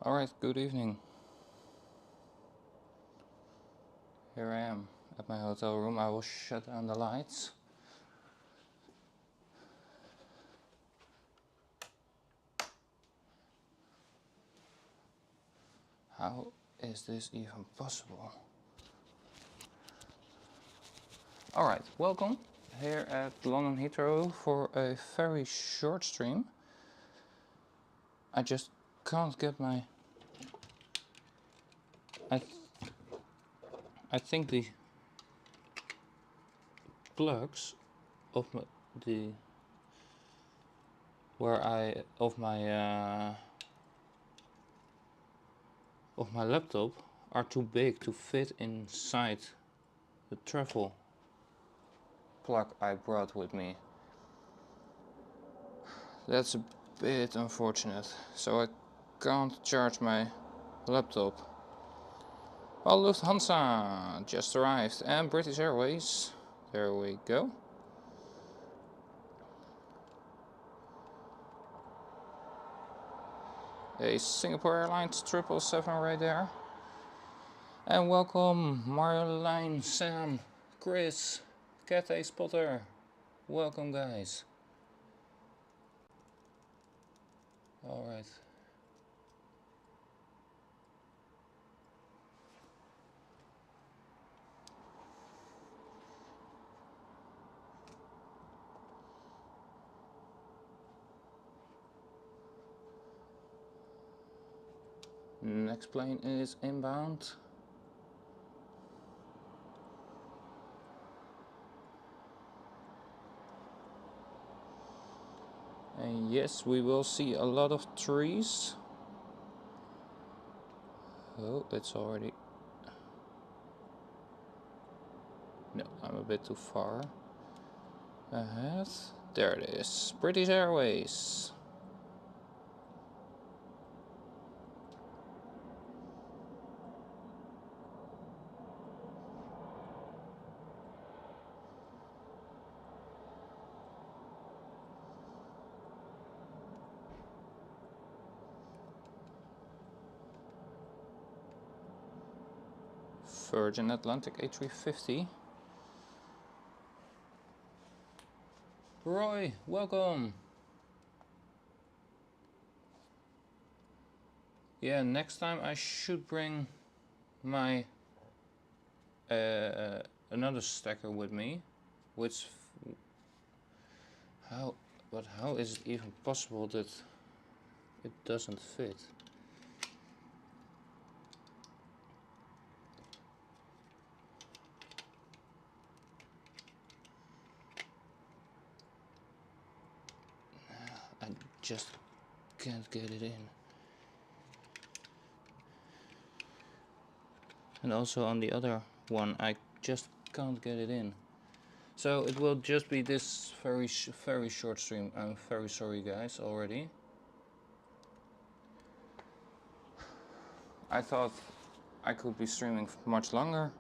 Alright, good evening. Here I am at my hotel room. I will shut down the lights. How is this even possible? Alright, welcome here at London Heathrow for a very short stream. I just can't get my... I think the plugs of my laptop are too big to fit inside the travel plug I brought with me. That's a bit unfortunate, so I can't charge my laptop. Well, Lufthansa just arrived and British Airways, there we go. A Singapore Airlines 777 right there. And welcome Marjolein, Sam, Chris, Cathay Spotter. Welcome guys. Alright. Next plane is inbound. And yes, we will see a lot of trees. Oh, it's already... No, I'm a bit too far ahead. There it is. British Airways. Virgin Atlantic A350. Roy, welcome. Yeah, next time I should bring my another stacker with me, which how is it even possible that it doesn't fit? I just can't get it in. And also on the other one I just can't get it in. So it will just be this very short stream. I'm very sorry guys already. I thought I could be streaming much longer.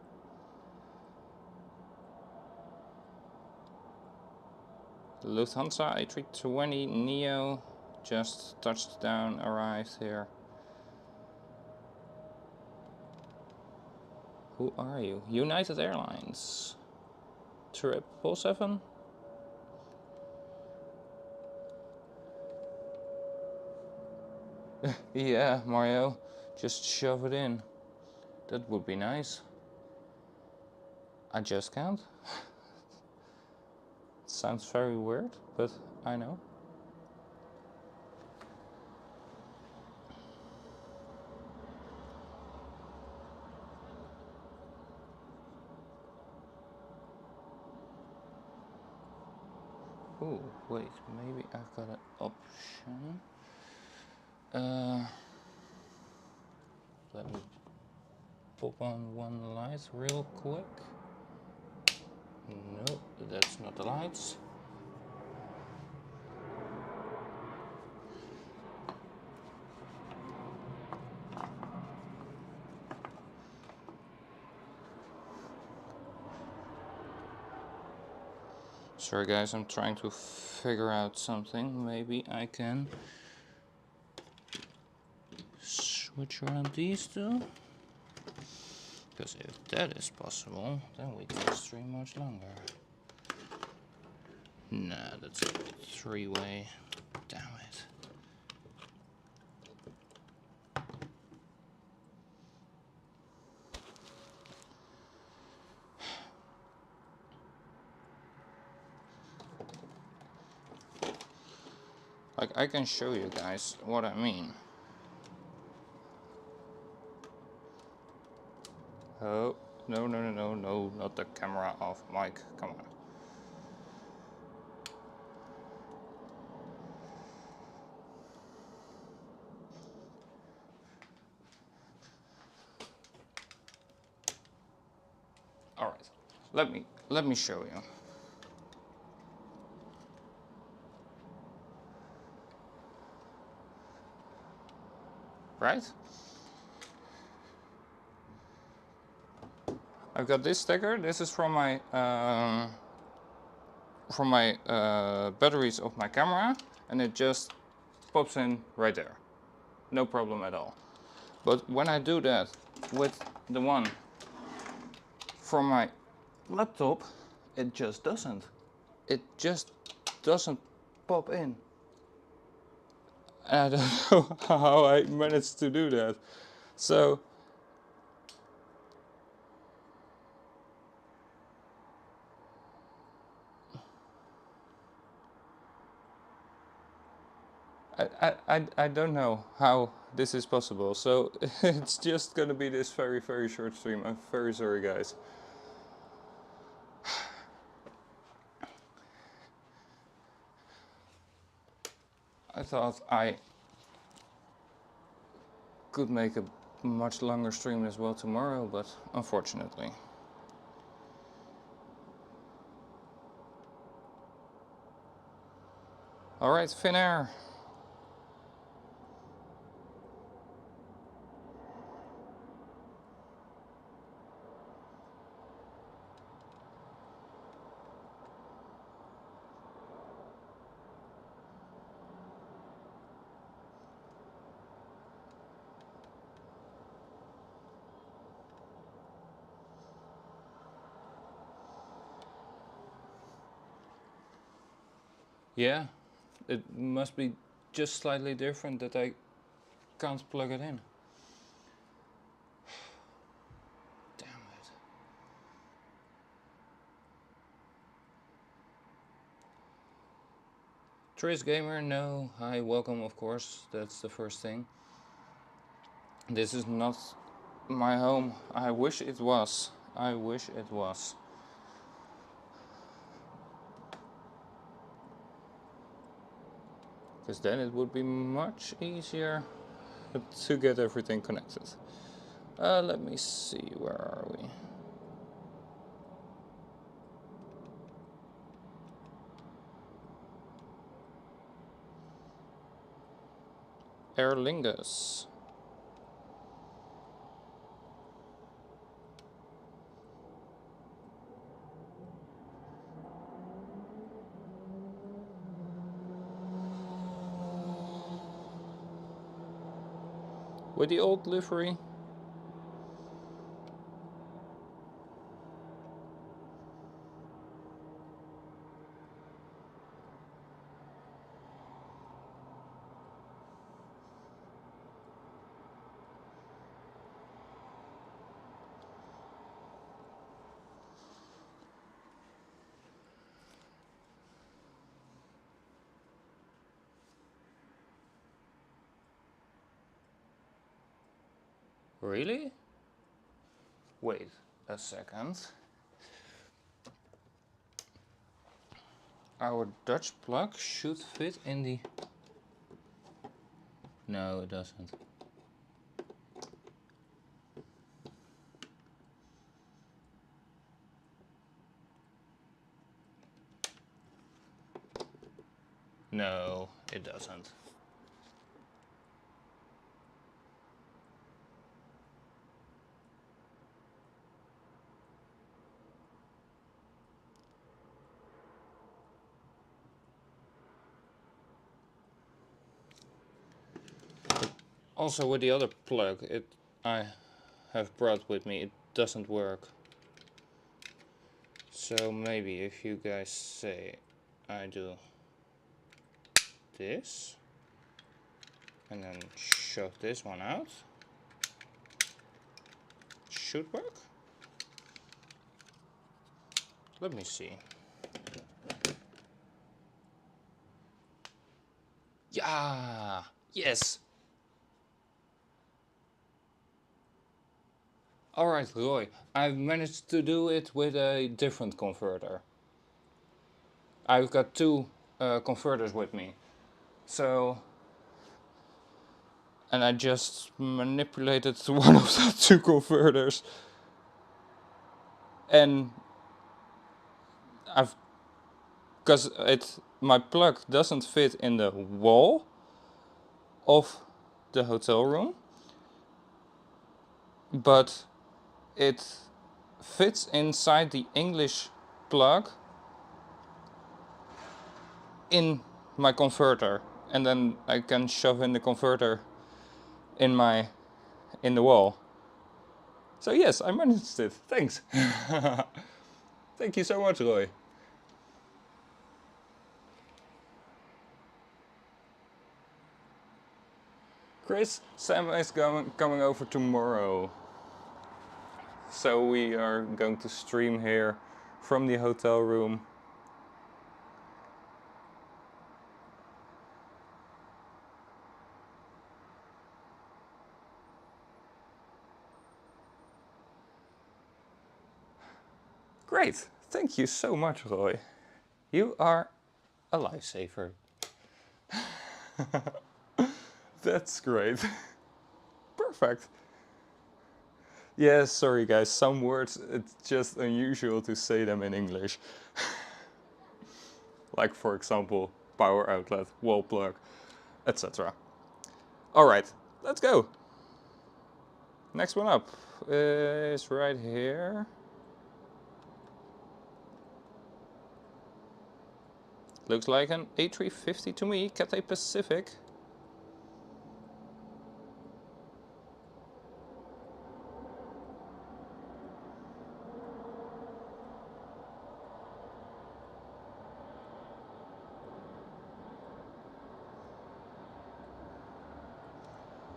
Lufthansa A320 Neo just touched down, arrived here. Who are you? United Airlines. 777? Yeah, Mario, just shove it in. That would be nice. I just can't. Sounds very weird, but I know. Oh, wait, maybe I've got an option. Let me pop on one light real quick. No, that's not the lights. Sorry guys, I'm trying to figure out something. Maybe I can switch switch around these two. Because if that is possible, then we can stream much longer. Nah, that's a three-way. Damn it. Like, I can show you guys what I mean. Oh, no, not the camera off, Mike, come on. All right, let me show you. Right? I've got this sticker. This is from my batteries of my camera, and it just pops in right there. No problem at all. But when I do that with the one from my laptop, it just doesn't. It just doesn't pop in. And I don't know how I managed to do that. So I don't know how this is possible. So it's just gonna be this very short stream. I'm very sorry, guys. I thought I could make a much longer stream as well tomorrow, but unfortunately. Alright, Finnair. Yeah, it must be just slightly different that I can't plug it in. Damn it. Tris Gamer, no. Hi, welcome, of course. That's the first thing. This is not my home. I wish it was. I wish it was. Because then it would be much easier to get everything connected. Let me see, where are we? Aer Lingus. With the old livery. Really? Wait a second. Our Dutch plug should fit in the... No, it doesn't. No, it doesn't. Also with the other plug I have brought with me, it doesn't work. So maybe if you guys say I do this and then shove this one out, should work. Let me see. Yeah, yes. Alright, Roy, I've managed to do it with a different converter. I've got two converters with me. So, and I just manipulated one of the two converters. And because my plug doesn't fit in the wall of the hotel room, but it fits inside the English plug in my converter, and then I can shove in the converter in the wall. So yes, I managed it. Thanks. Thank you so much, Roy. Chris, Sam is coming over tomorrow. So we are going to stream here from the hotel room. Great, thank you so much, Roy. You are a lifesaver. That's great. Perfect. Yeah, sorry guys, some words, it's just unusual to say them in English. Like for example, power outlet, wall plug, etc. Alright, let's go. Next one up is right here. Looks like an A350 to me, Cathay Pacific.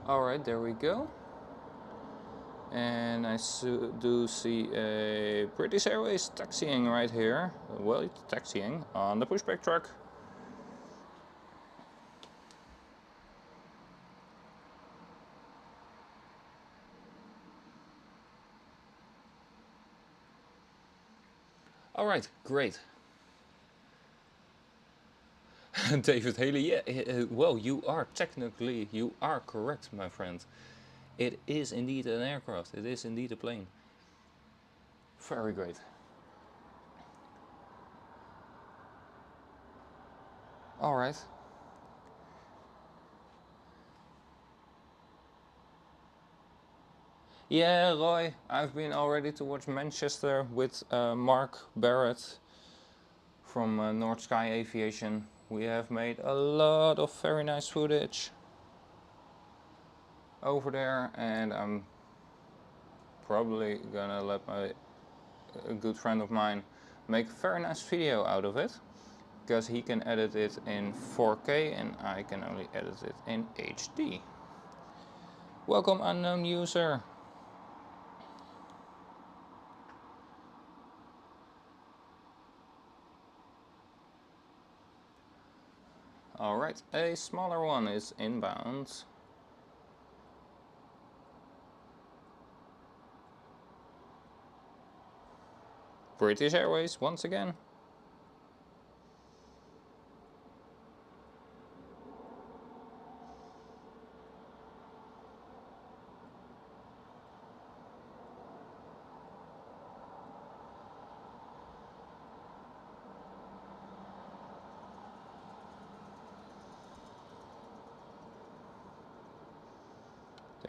Alright, there we go. And I do see a British Airways taxiing right here. Well, it's taxiing on the pushback truck. Alright, great. David Haley, yeah, well, you are correct, my friend. It is indeed an aircraft, it is indeed a plane. Very great. Alright. Yeah, Roy, I've been already towards Manchester with Mark Barrett from North Sky Aviation. We have made a lot of very nice footage over there, and I'm probably gonna let a good friend of mine make a very nice video out of it, because he can edit it in 4K and I can only edit it in HD. Welcome, unknown user. Alright, a smaller one is inbound. British Airways once again.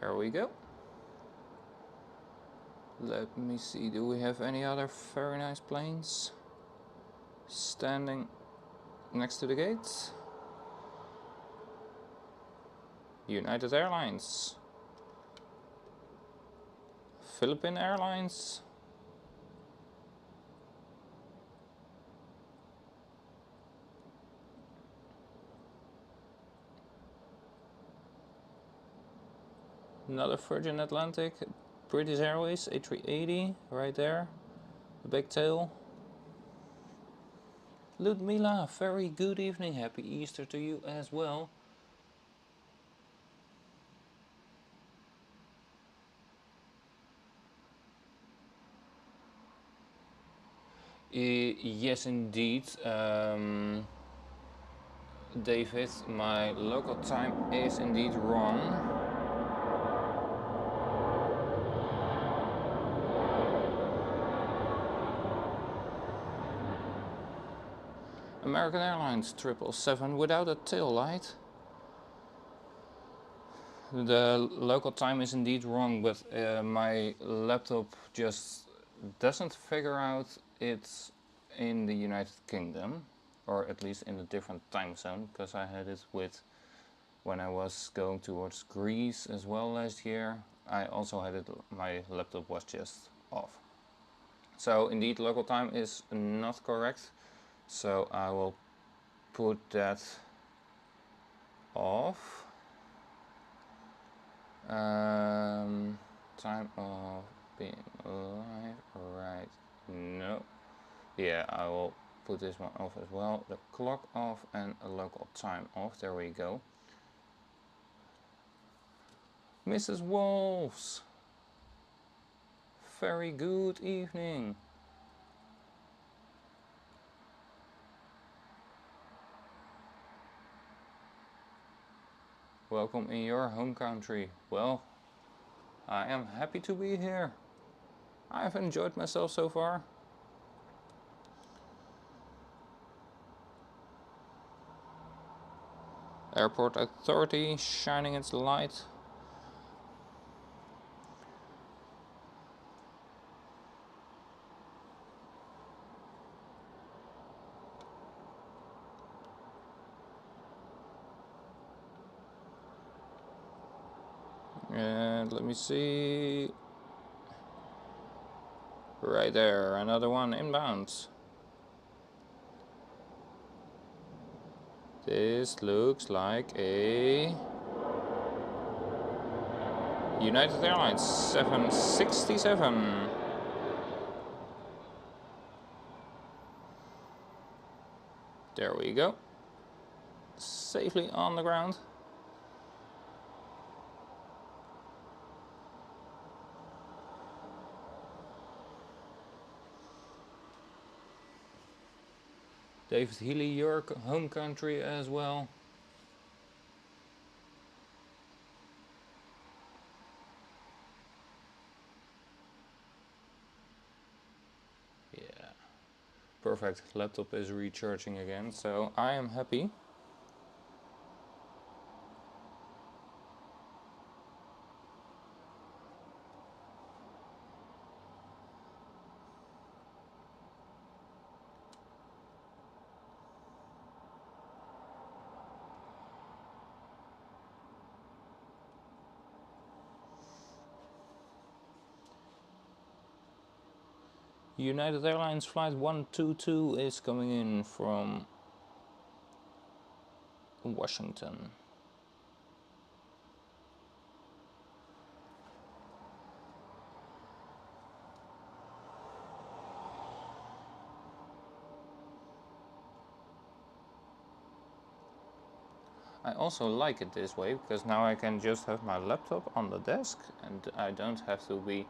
There we go. Let me see, do we have any other very nice planes standing next to the gates? United Airlines, Philippine Airlines, another Virgin Atlantic, British Airways, A380, right there, the big tail. Ludmila, very good evening, happy Easter to you as well. Yes, indeed, David, my local time is indeed wrong. American Airlines 777 without a tail light. The local time is indeed wrong, but my laptop just doesn't figure out it's in the United Kingdom, or at least in a different time zone, because I had it with when I was going towards Greece as well last year. I also had it, my laptop was just off. So indeed local time is not correct, so I will put that off. Time of being live, right? No. Yeah, I will put this one off as well. The clock off and a local time off. There we go. Mrs. Wolves, very good evening. Welcome in your home country. Well, I am happy to be here. I've enjoyed myself so far. Airport Authority shining its light. And let me see. Right there, another one inbound. This looks like a United Airlines 767. There we go. Safely on the ground. David Healy, your home country as well. Yeah, perfect. Laptop is recharging again, so I am happy. United Airlines flight 122 is coming in from Washington. I also like it this way because now I can just have my laptop on the desk and I don't have to be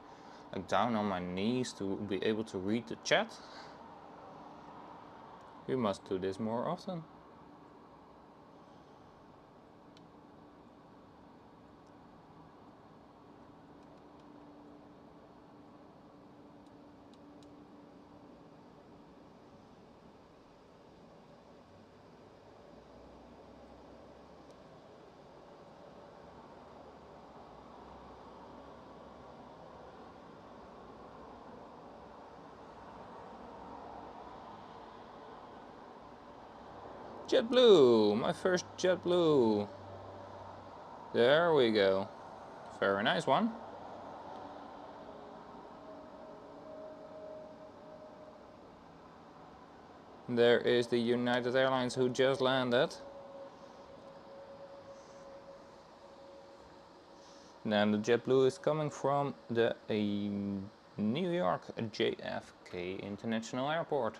like down on my knees to be able to read the chat. We must do this more often. JetBlue, my first JetBlue. There we go. Very nice one. There is the United Airlines who just landed. Then the JetBlue is coming from the New York JFK International Airport.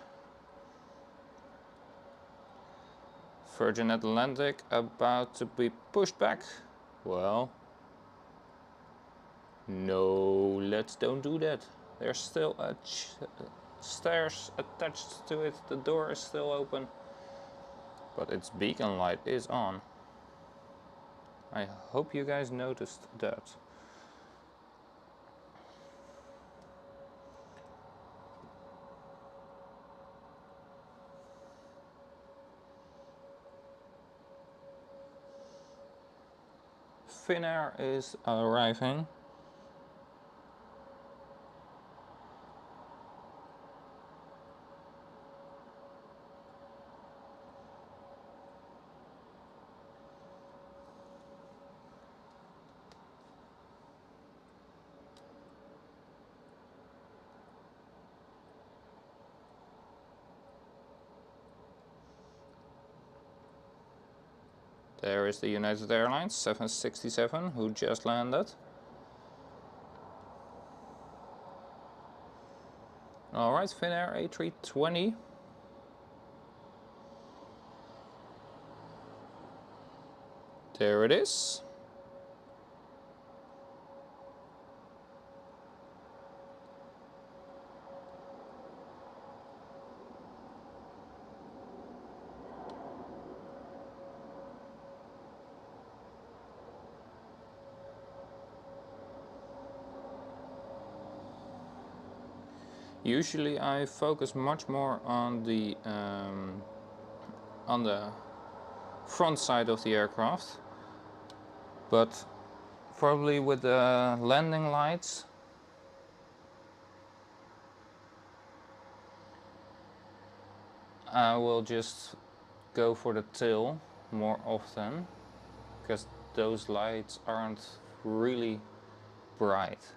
Virgin Atlantic about to be pushed back. Well, no, let's don't do that. There's still stairs attached to it. The door is still open, but its beacon light is on. I hope you guys noticed that. Finnair is arriving. There is the United Airlines 767 who just landed. Alright, Finnair A320. There it is. Usually I focus much more on the front side of the aircraft, but probably with the landing lights I will just go for the tail more often, because those lights aren't really bright.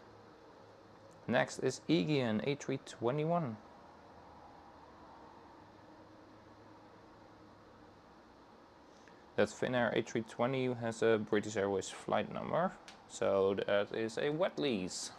Next is EGLL A321. That Finnair A320 has a British Airways flight number, so that is a wet lease.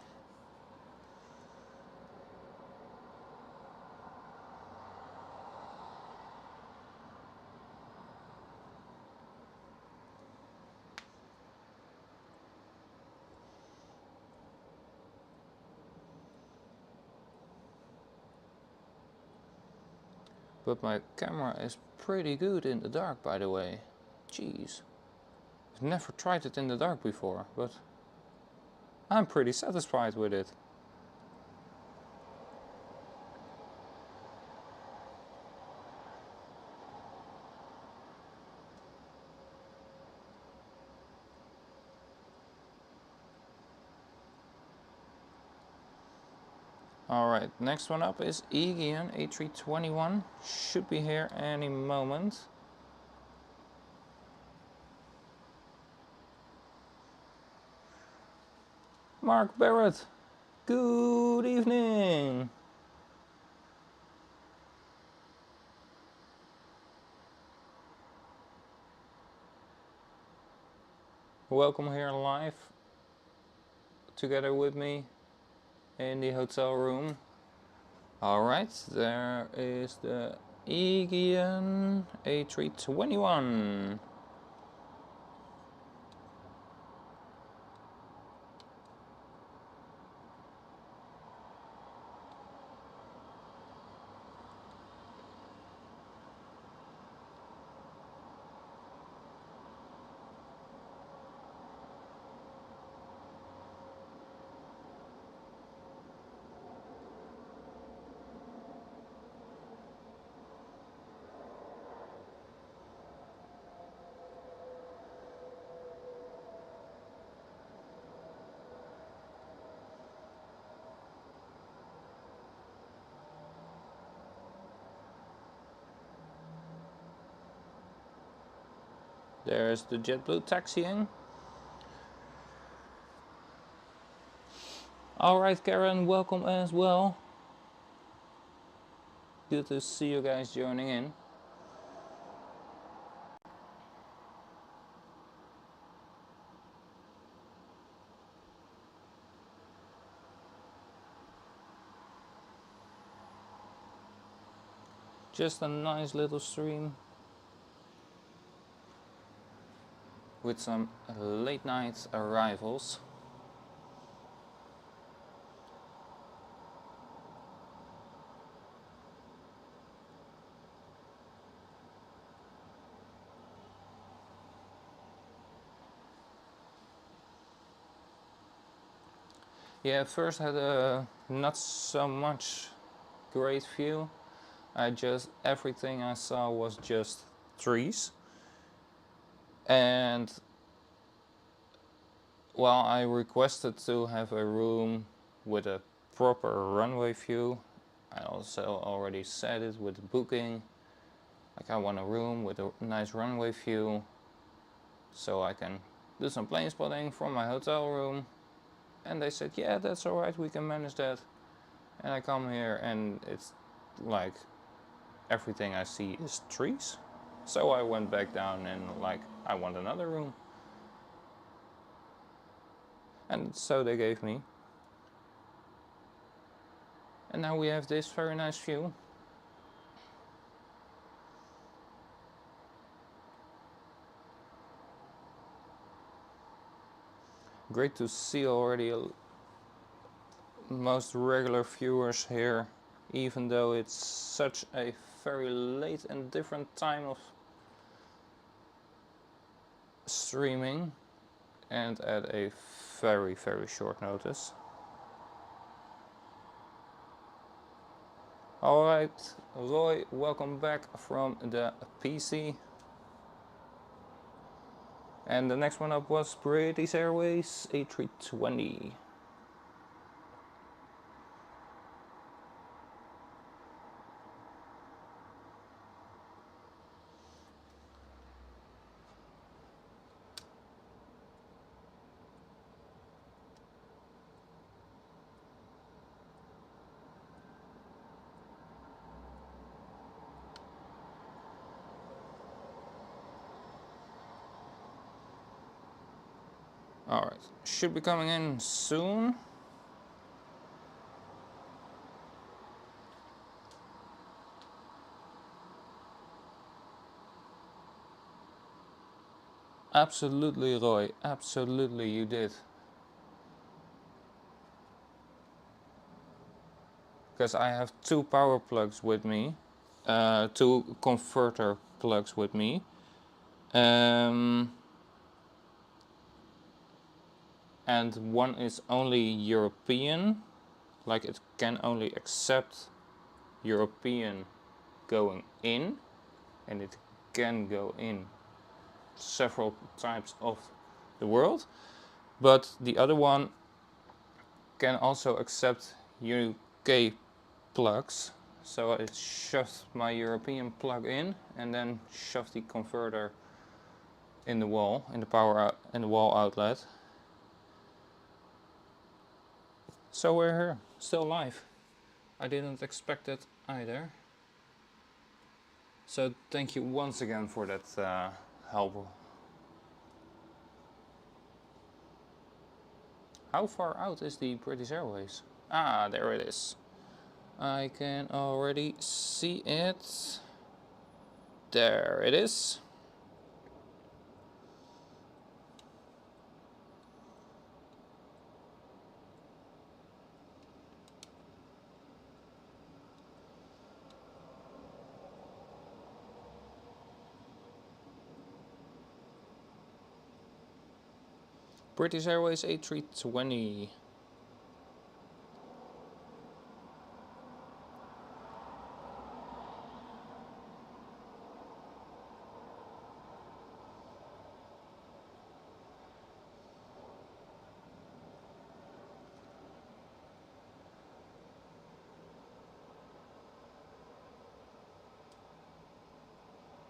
But my camera is pretty good in the dark, by the way. Jeez. I've never tried it in the dark before, but I'm pretty satisfied with it. Alright, next one up is EGLL A321. Should be here any moment. Mark Barrett, good evening. Welcome here live together with me in the hotel room. Alright, there is the EGLL A321. There's the JetBlue taxiing. Alright Karen, welcome as well. Good to see you guys joining in. Just a nice little stream with some late night arrivals. Yeah, first had a not so much great view. Everything I saw was just trees. And well, I requested to have a room with a proper runway view. I also already said it with the booking. Like I want a room with a nice runway view so I can do some plane spotting from my hotel room. And they said, yeah, that's alright, we can manage that. And I come here and it's like everything I see is trees. So I went back down and like, I want another room. And so they gave me. And now we have this very nice view. Great to see already most regular viewers here, even though it's such a very late and different time of streaming and at a very short notice. Alright, Roy, welcome back from the PC. And the next one up was British Airways A320. Alright, should be coming in soon. Absolutely, Roy, absolutely you did. Because I have two power plugs with me, two converter plugs with me. And one is only European, like it can only accept European going in, and it can go in several types of the world, but the other one can also accept UK plugs. So it shoves my European plug in and then shoves the converter in the wall, in the power in the wall outlet. So we're here, still live. I didn't expect it either. So thank you once again for that help. How far out is the British Airways? Ah, there it is. I can already see it. There it is. British Airways A320.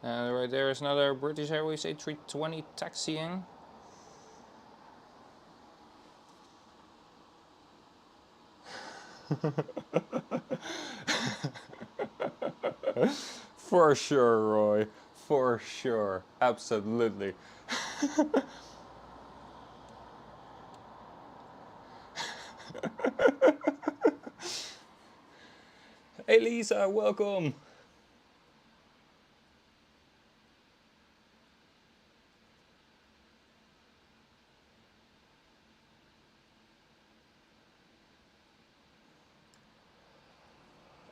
And right there is another British Airways A320 taxiing. For sure, Roy. For sure. Absolutely. Hey Lisa, welcome.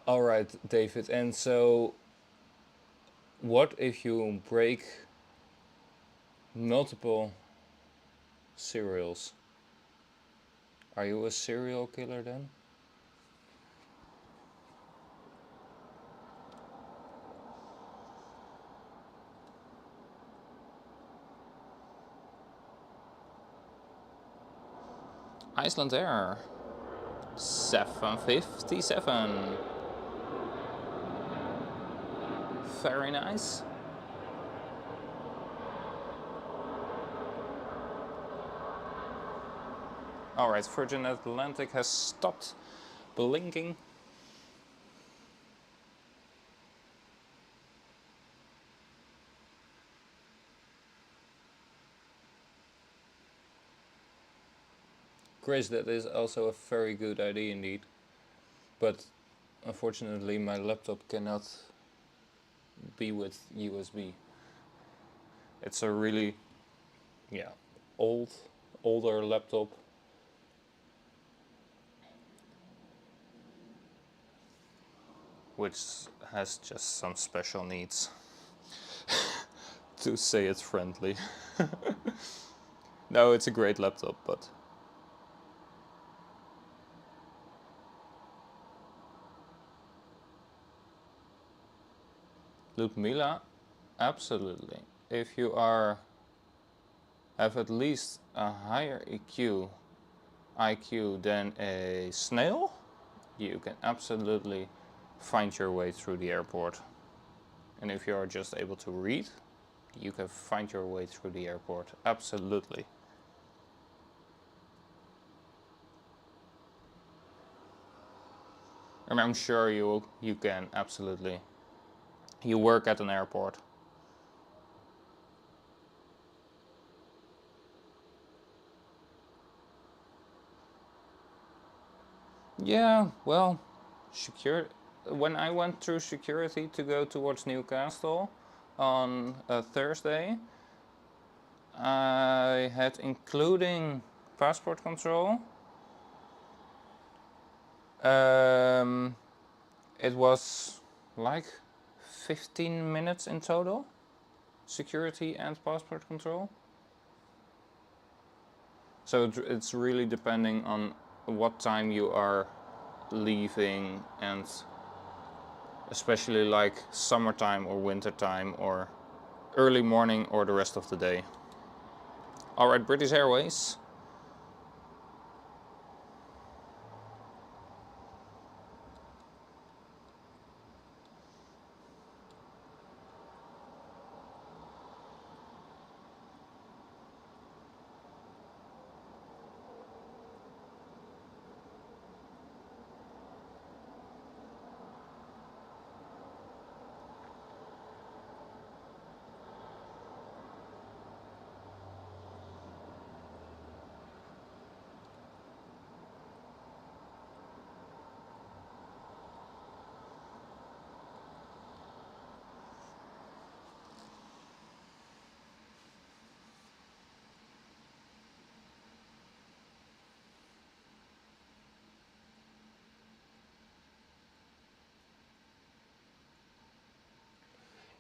All right, David. And so, what if you break multiple cereals? Are you a serial killer then? Iceland Air 757. Very nice. Alright, Virgin Atlantic has stopped blinking. Chris, that is also a very good idea indeed. But unfortunately my laptop cannot be with USB. It's a really, yeah, older laptop. Which has just some special needs, to say it friendly. No, it's a great laptop, but Ludmila, absolutely. If you have at least a higher IQ than a snail, you can absolutely find your way through the airport. And if you are just able to read, you can find your way through the airport. Absolutely. And I'm sure you can, absolutely. You work at an airport. Yeah, well, when I went through security to go towards Newcastle on a Thursday, I had, including passport control, um, it was like 15 minutes in total, security and passport control. So it's really depending on what time you are leaving, and especially like summertime or wintertime or early morning or the rest of the day. Alright, British Airways.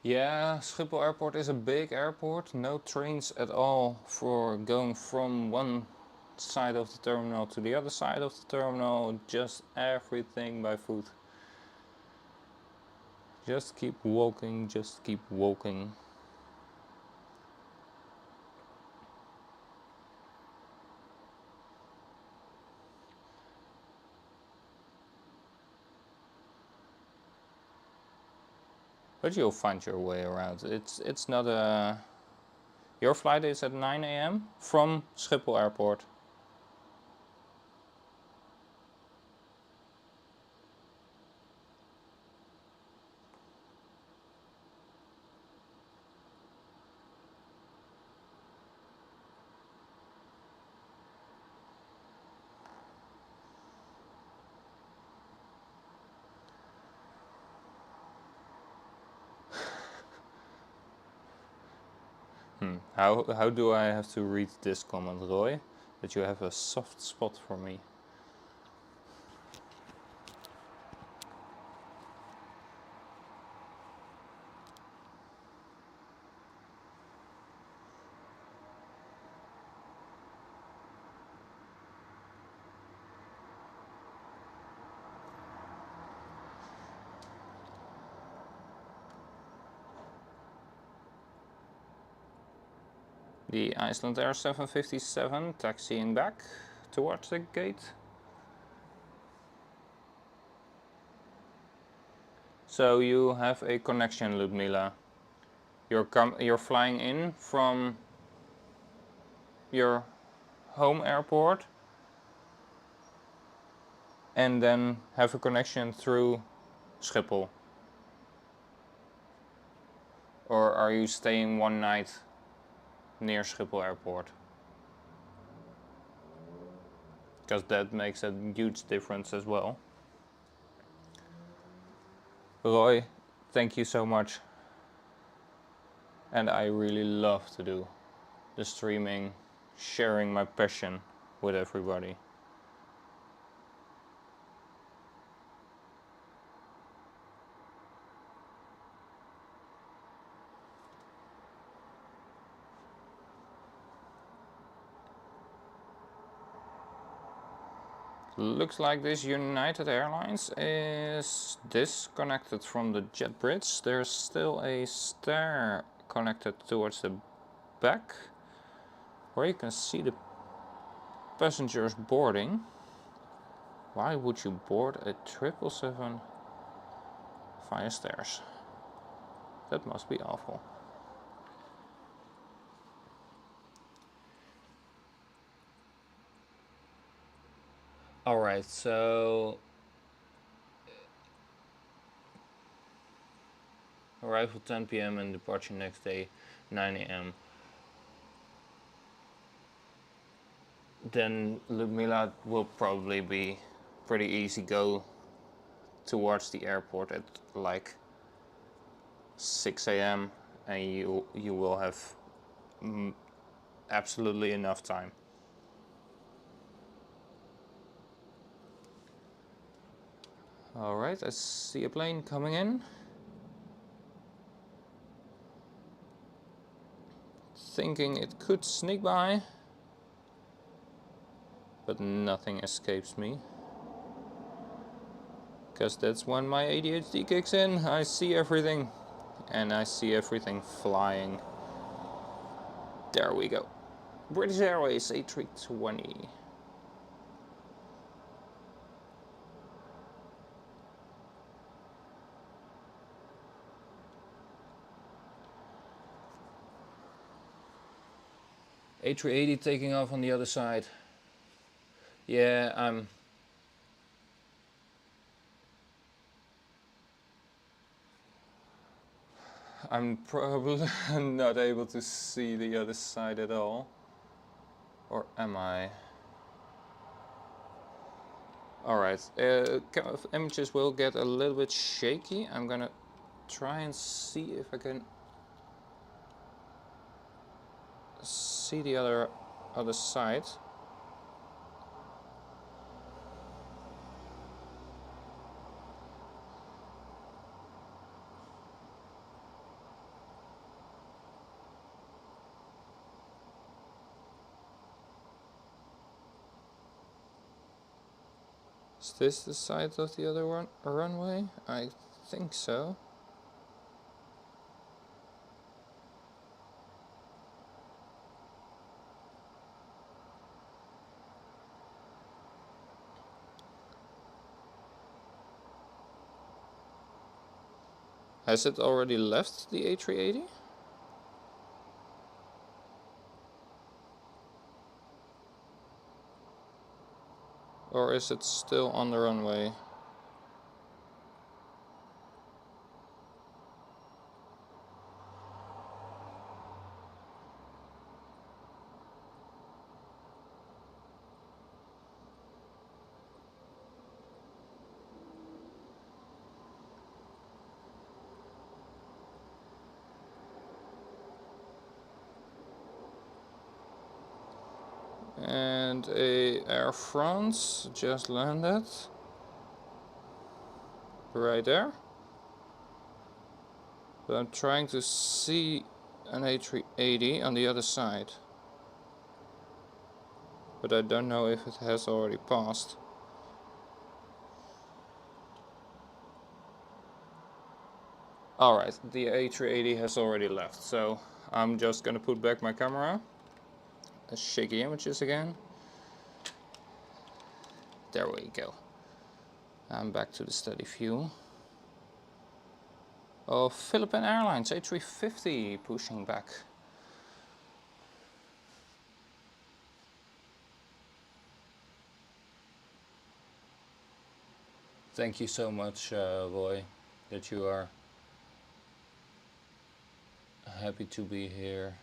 Yeah, Schiphol Airport is a big airport. No trains at all for going from one side of the terminal to the other side of the terminal. Just everything by foot. Just keep walking, just keep walking. But you'll find your way around. It's not a... Your flight is at 9 a.m. from Schiphol Airport. How do I have to read this comment, Roy? That you have a soft spot for me. The Icelandair 757 taxiing back towards the gate. So you have a connection, Ludmila. You're flying in from your home airport and then have a connection through Schiphol. Or are you staying one night near Schiphol Airport? Because that makes a huge difference as well. Roy, thank you so much. And I really love to do the streaming, sharing my passion with everybody. Looks like this United Airlines is disconnected from the jet bridge. There's still a stair connected towards the back, where you can see the passengers boarding. Why would you board a 777 via stairs? That must be awful. Alright, so arrival 10 p.m. and departure next day 9 a.m. Then Ludmila will probably be pretty easy go towards the airport at like 6 a.m. and you will have absolutely enough time. Alright, I see a plane coming in. Thinking it could sneak by, but nothing escapes me. Because that's when my ADHD kicks in. I see everything, and I see everything flying. There we go. British Airways A320. A380 taking off on the other side. Yeah, I'm probably not able to see the other side at all. Or am I? Alright, images will get a little bit shaky. I'm gonna try and see if I can see the other side. Is this the side of the other runway? I think so. Has it already left the A380? Or is it still on the runway? And a Air France just landed. Right there. But I'm trying to see an A380 on the other side. But I don't know if it has already passed. Alright, the A380 has already left, so I'm just gonna put back my camera. Shaky images again. There we go. I'm back to the steady view of Philippine Airlines A350 pushing back. Thank you so much, Roy, that you are happy to be here.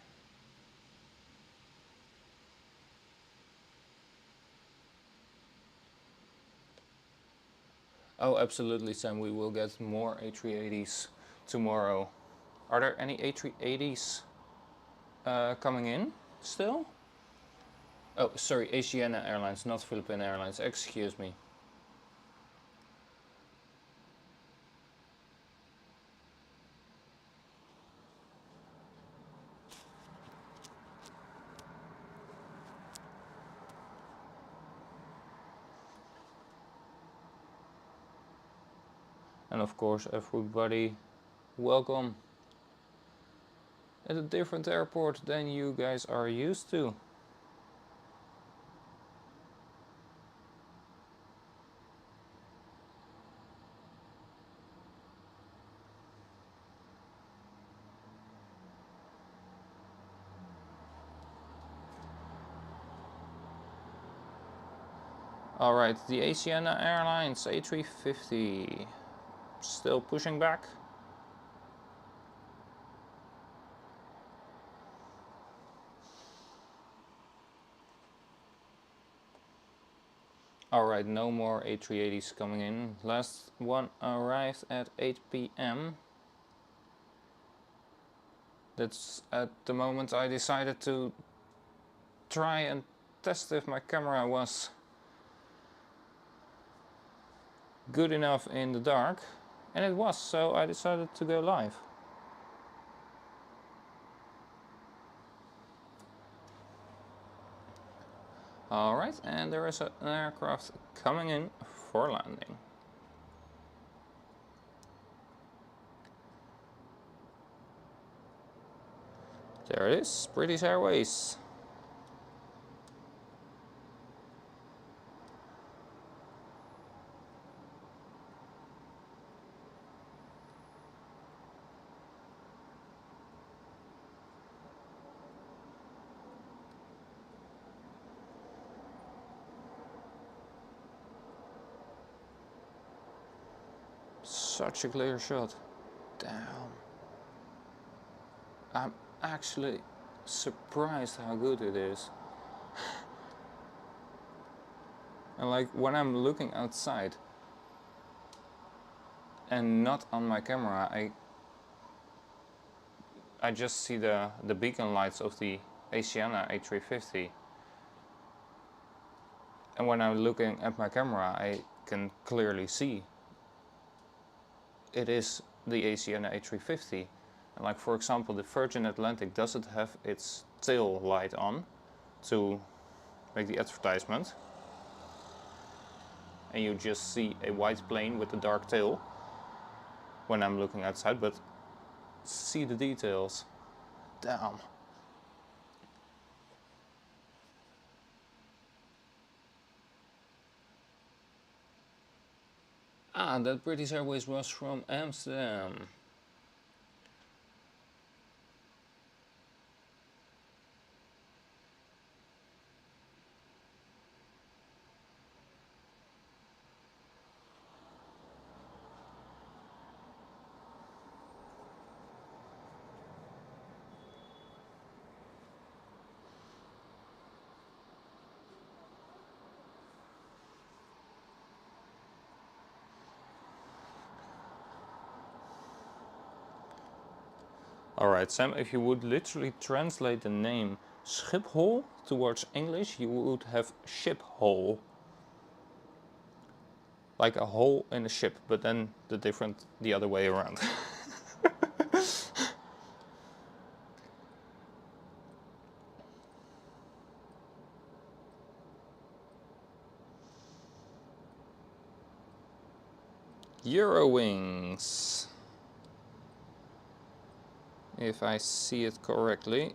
Oh, absolutely, Sam. We will get more A380s tomorrow. Are there any A380s coming in still? Oh, sorry, Asiana Airlines, not Philippine Airlines. Excuse me. And of course, everybody, welcome at a different airport than you guys are used to. Alright, the Asiana Airlines A350 still pushing back. Alright, no more A380s coming in. Last one arrived at 8 p.m. That's at the moment I decided to try and test if my camera was good enough in the dark, and it was, so I decided to go live. Alright, and there is an aircraft coming in for landing. There it is, British Airways. Such a clear shot. Damn. I'm actually surprised how good it is. And like when I'm looking outside and not on my camera, I just see the beacon lights of the Asiana A350. And when I'm looking at my camera, I can clearly see it is the Asiana A350. And like for example, the Virgin Atlantic doesn't have its tail light on to make the advertisement. And you just see a white plane with a dark tail when I'm looking outside, but see the details. Damn. Ah, that British Airways was from Amsterdam. Alright, Sam, if you would literally translate the name Schiphol towards English, you would have ship hole. Like a hole in a ship, but then the other way around. Eurowings. If I see it correctly.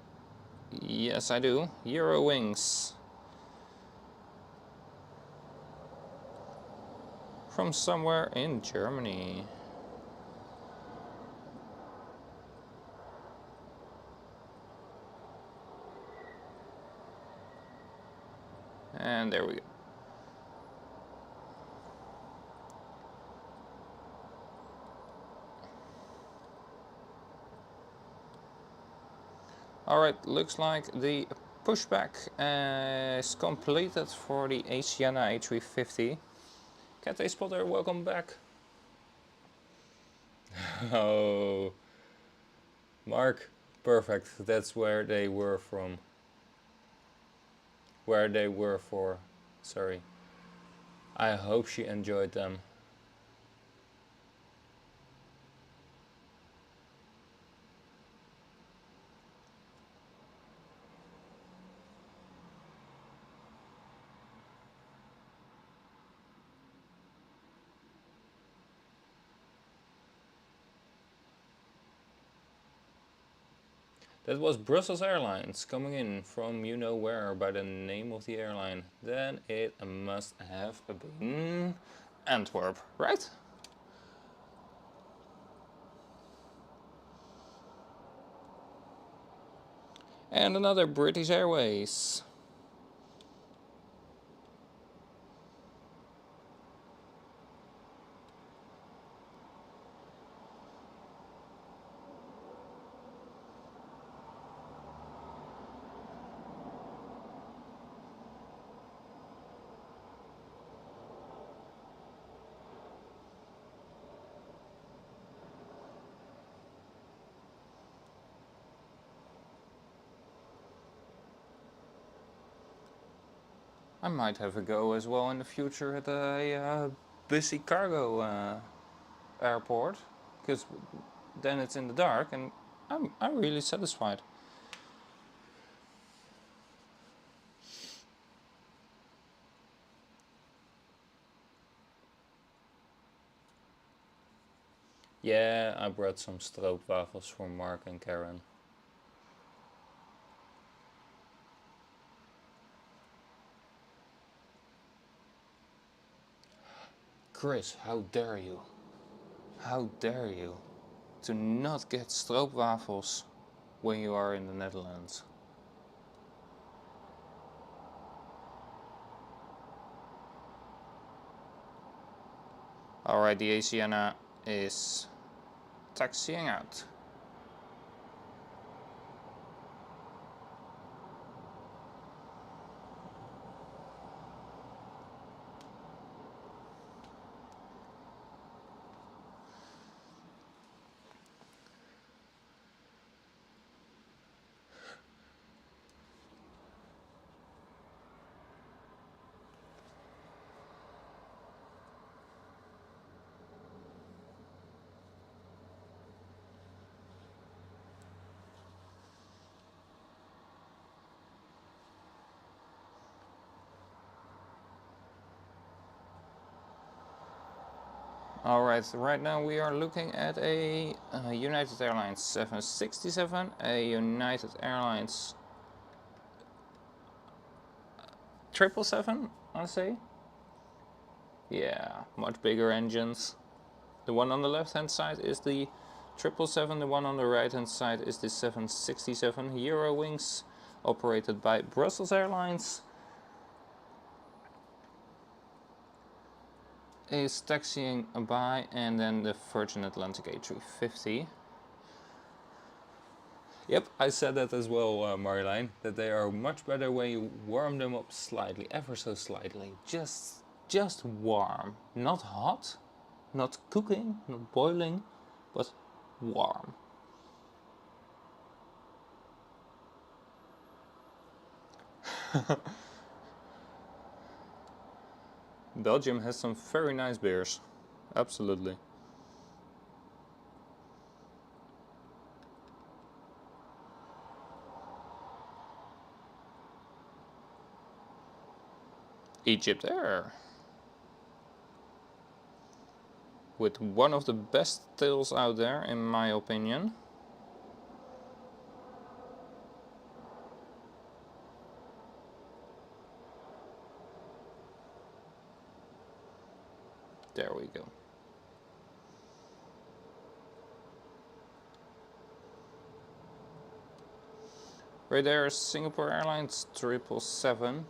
Yes, I do. Eurowings. From somewhere in Germany. And there we go. Alright, looks like the pushback is completed for the Asiana A350. Cathay Spotter, welcome back. Oh, Mark, perfect. That's where they were from. Where they were for. Sorry. I hope she enjoyed them. That was Brussels Airlines coming in from you know where by the name of the airline. Then it must have been Antwerp, right? And another British Airways. I might have a go as well in the future at a busy cargo airport, because then it's in the dark and I'm really satisfied. Yeah, I brought some stroopwafels for Mark and Karen. Chris, how dare you? How dare you to not get stroopwafels when you are in the Netherlands? Alright, the Asiana is taxiing out. Alright, right now we are looking at a United Airlines 767, a United Airlines 777, I say. Yeah, much bigger engines. The one on the left hand side is the 777, the one on the right hand side is the 767 Eurowings, operated by Brussels Airlines. Is taxiing by, and then the Virgin Atlantic A350. Yep, I said that as well, Marjolein, that they are much better when you warm them up slightly, ever so slightly, just warm, not hot, not cooking, not boiling, but warm. Belgium has some very nice beers. Absolutely. Egypt Air. With one of the best tails out there, in my opinion. There we go. Right there is Singapore Airlines 777.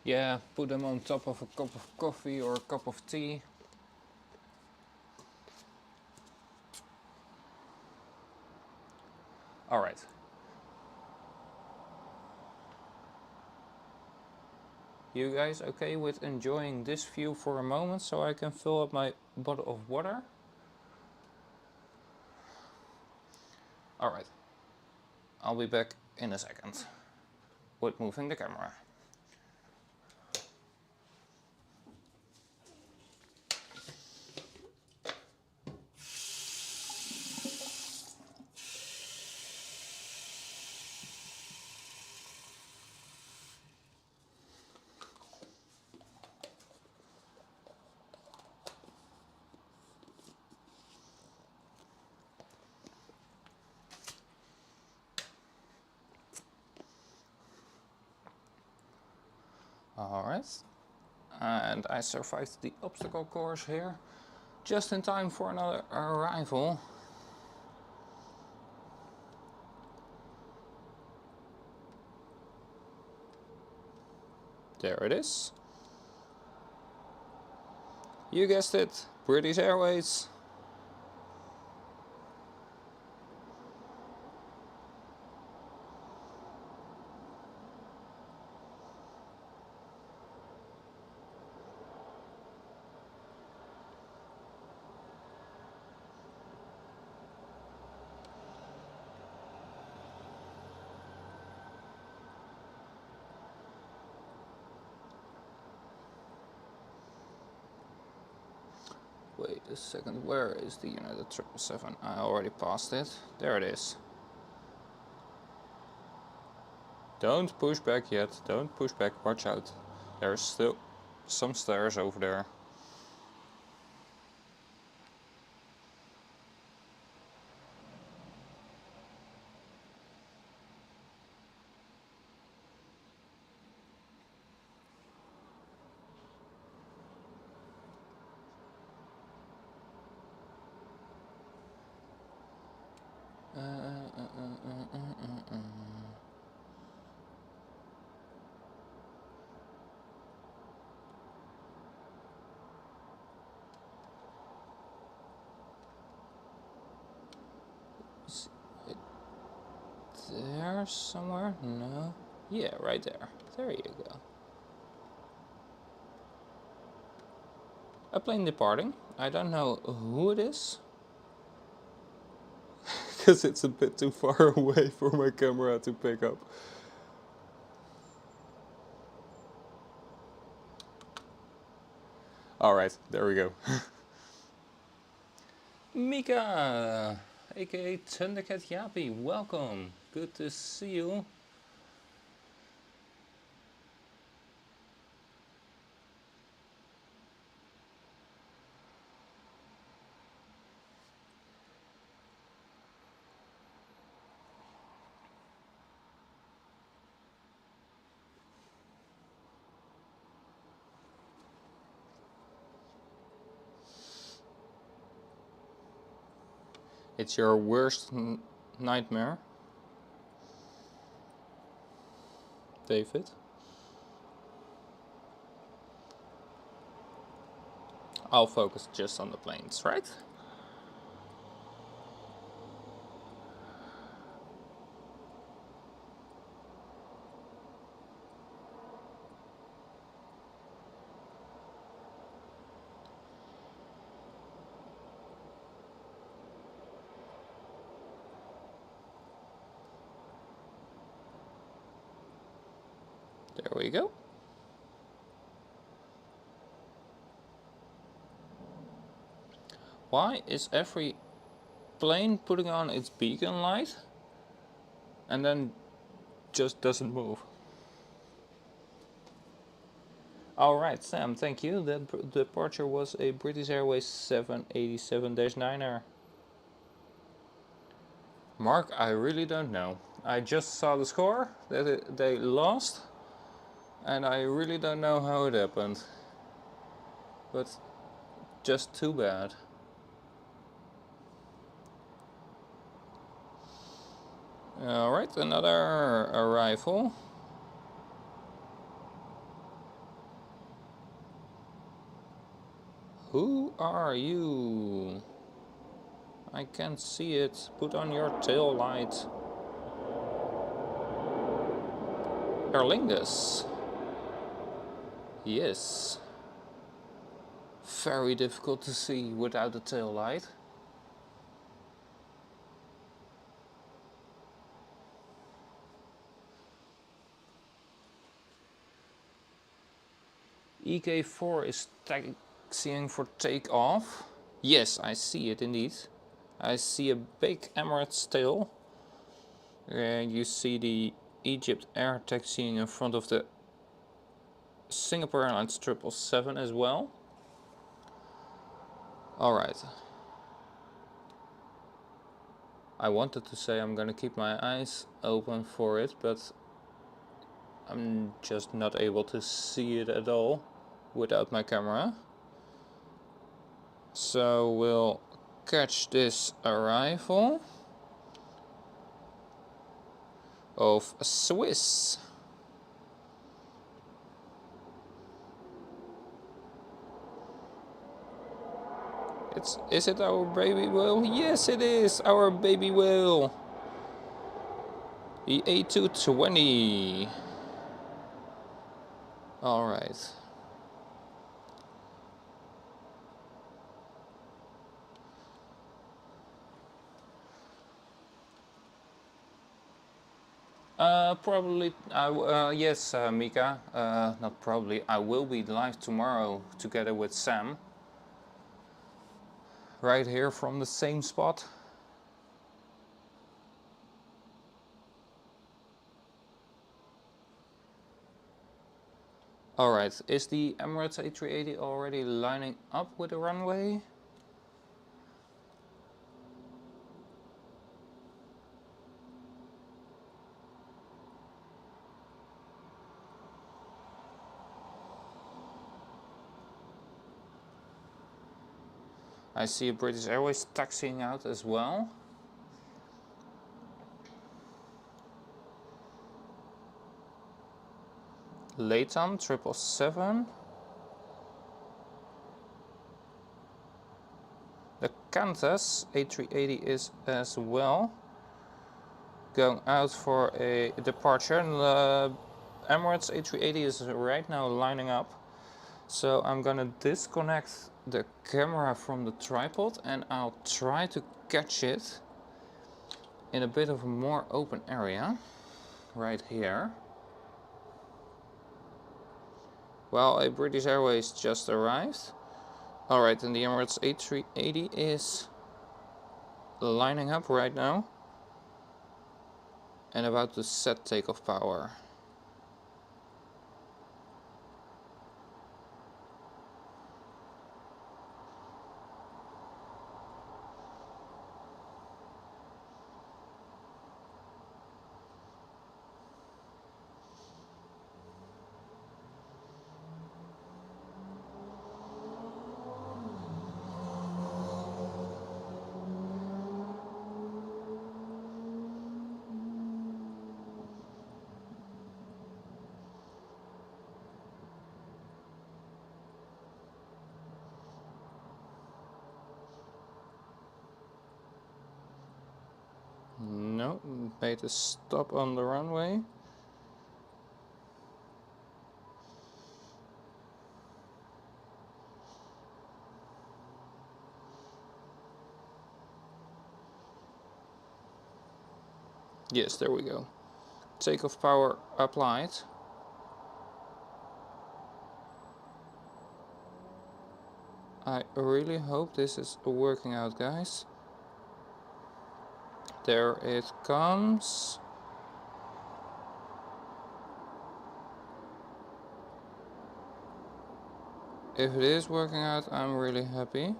Yeah, put them on top of a cup of coffee or a cup of tea. Alright. You guys okay with enjoying this view for a moment so I can fill up my bottle of water? Alright. I'll be back in a second with moving the camera. Alright, and I survived the obstacle course here, just in time for another arrival. There it is. You guessed it, British Airways. Wait a second, where is the United 777? I already passed it. There it is. Don't push back yet, don't push back, watch out. There's still some stairs over there. Is it there somewhere? No. Yeah, right there. There you go. A plane departing. I don't know who it is. Because it's a bit too far away for my camera to pick up. Alright, there we go. Mika, aka Thundercat Yapi, welcome. Good to see you. It's your worst nightmare, David? I'll focus just on the planes, right? There we go. Why is every plane putting on its beacon light and then just doesn't move? Alright, Sam, thank you. That departure was a British Airways 787-9er. Mark, I really don't know. I just saw the score, that they lost, and I really don't know how it happened. But just too bad. Alright, another arrival. Who are you? I can't see it. Put on your tail light. Erlingus. Yes. Very difficult to see without the tail light. EK4 is taxiing for takeoff. Yes, I see it indeed. I see a big Emirates tail. And you see the Egypt Air taxiing in front of the Singapore Airlines 777 as well. Alright. I wanted to say I'm gonna keep my eyes open for it, but I'm just not able to see it at all without my camera. So we'll catch this arrival of Swiss. Is it our baby whale? Yes, it is our baby whale. The A220. All right. Probably, yes, Mika, not probably, I will be live tomorrow together with Sam. Right here from the same spot. Alright, is the Emirates A380 already lining up with the runway? I see a British Airways taxiing out as well. Latam 777. The Qantas A380 is as well going out for a departure, and the Emirates A380 is right now lining up. So I'm gonna disconnect the camera from the tripod and I'll try to catch it in a bit of a more open area right here. Well, a British Airways just arrived. Alright, and the Emirates A380 is lining up right now and about to set takeoff power. No, made a stop on the runway. Yes, there we go. Takeoff power applied. I really hope this is working out, guys. There it comes. If it is working out, I'm really happy.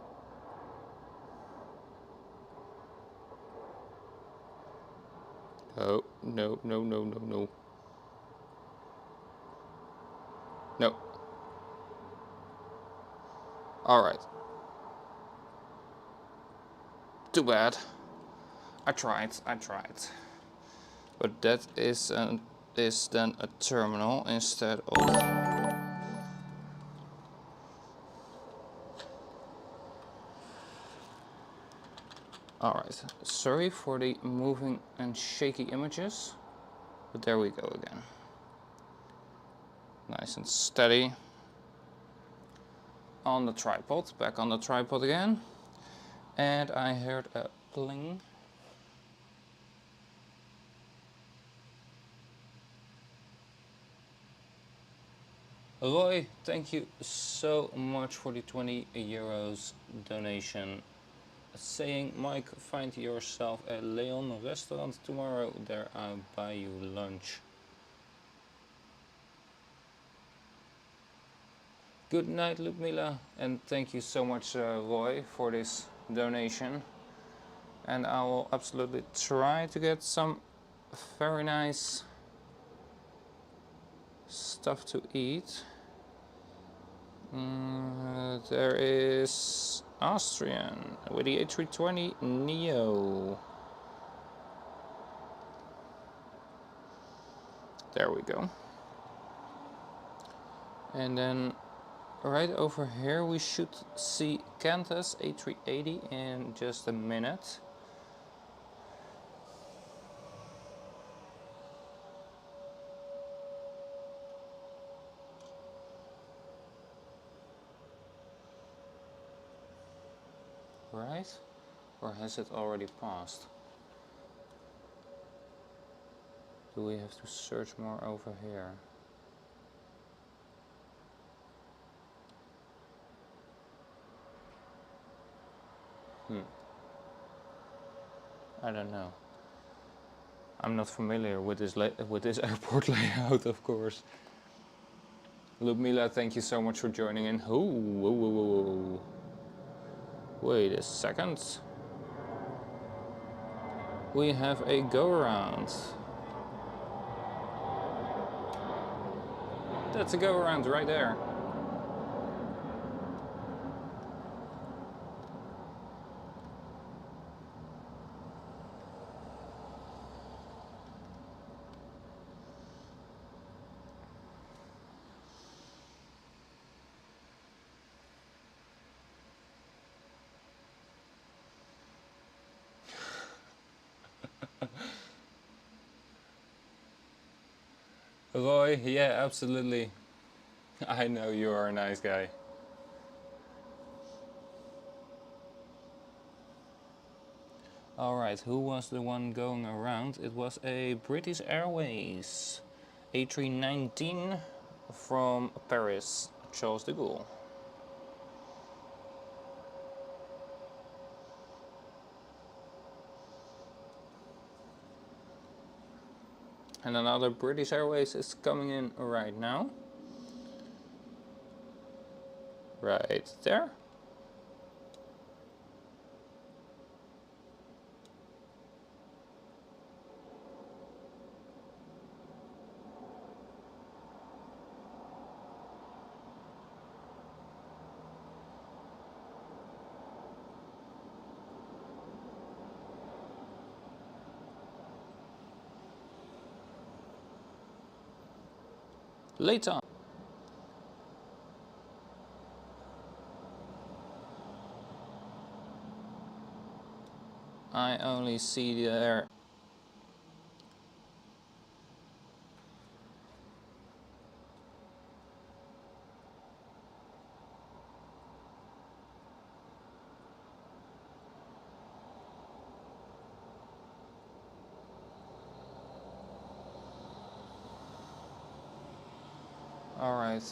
Oh, no, no, no, no, no. No. Alright. Too bad. I tried. But that is then a terminal instead of... Alright, sorry for the moving and shaky images, but there we go again. Nice and steady. On the tripod, back on the tripod again. And I heard a pling. Roy, thank you so much for the 20 euros donation. Saying, Mike, find yourself a Leon restaurant tomorrow, there I'll buy you lunch. Good night, Ludmila, and thank you so much, Roy, for this donation. And I will absolutely try to get some very nice stuff to eat. There is Austrian with the A320 Neo. There we go. And then right over here we should see Qantas A380 in just a minute. Right? Or has it already passed? Do we have to search more over here? I don't know. I'm not familiar with this airport layout, of course. Ludmila, thank you so much for joining in. Oh, whoa, whoa, whoa, whoa. Wait a second. We have a go-around. That's a go-around right there. Roy, yeah, absolutely. I know you are a nice guy. Alright, who was the one going around? It was a British Airways A319 from Paris, Charles de Gaulle. And another British Airways is coming in right now. Right there. Later. I only see there. Alright.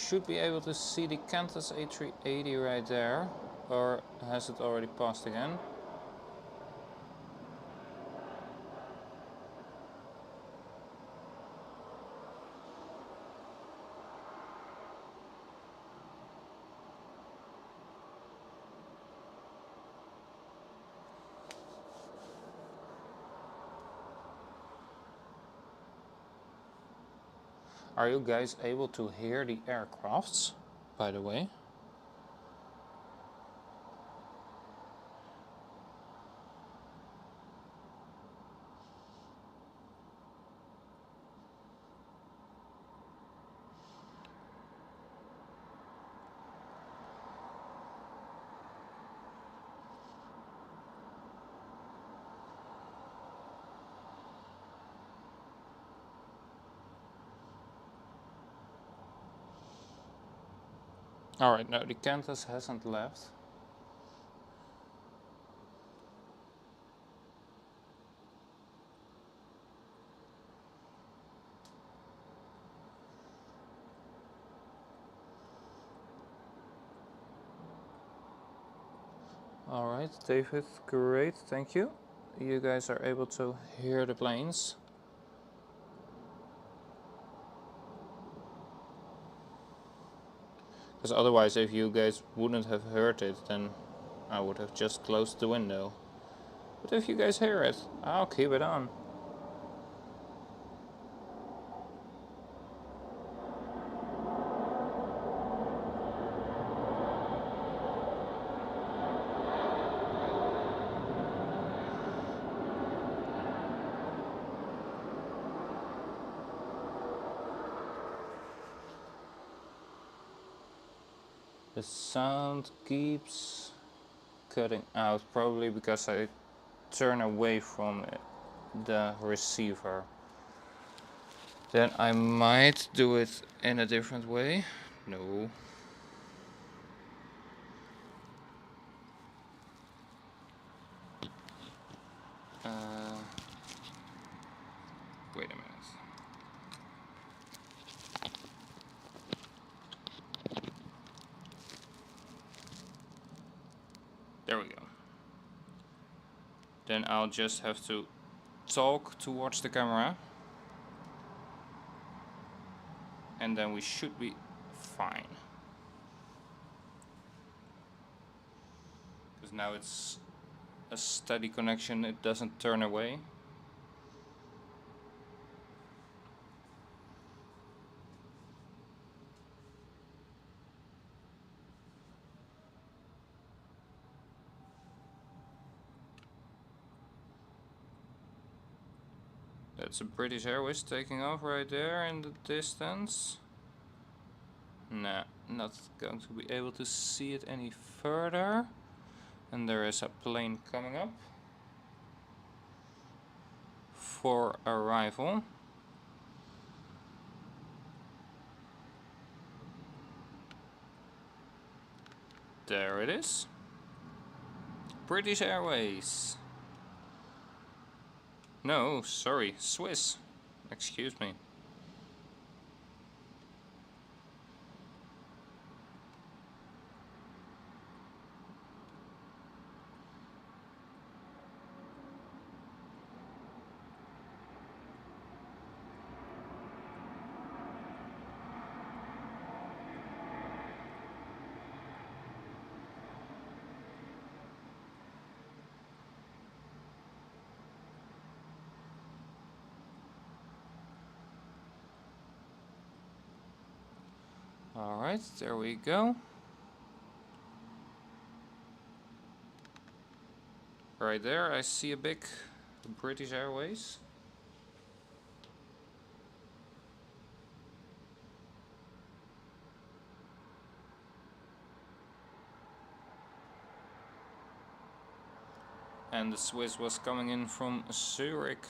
should be able to see the Qantas A380 right there, or has it already passed again? Are you guys able to hear the aircrafts, by the way? Alright, no, the Qantas hasn't left. Alright, David, great, thank you. You guys are able to hear the planes. Because otherwise, if you guys wouldn't have heard it, then I would have just closed the window. But if you guys hear it, I'll keep it on. The sound keeps cutting out, probably because I turn away from the receiver. Then I might do it in a different way. No. Wait a minute. There we go. Then I'll just have to talk towards the camera. And then we should be fine. Because now it's a steady connection, it doesn't turn away. That's a British Airways taking off right there in the distance. Nah, not going to be able to see it any further. And there is a plane coming up for arrival. There it is. British Airways. No, sorry, Swiss. Excuse me. Alright, there we go. Right there, I see a big British Airways. And the Swiss was coming in from Zurich.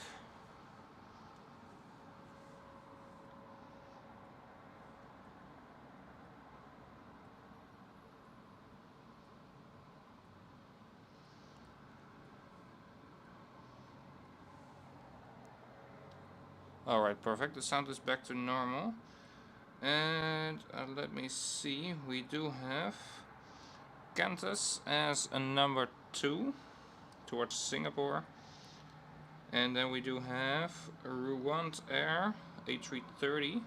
Alright, perfect. The sound is back to normal. And let me see, we do have Qantas as a number 2 towards Singapore. And then we do have Rwand Air A330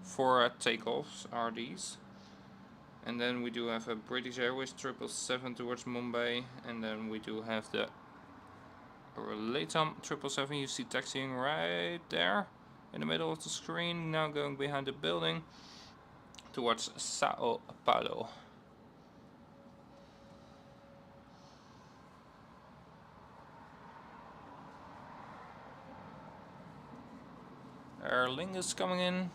for takeoffs are these. And then we do have a British Airways 777 towards Mumbai. And then we do have the Latam 777, you see taxiing right there in the middle of the screen, now going behind the building towards Sao Paulo. Aer Lingus coming in.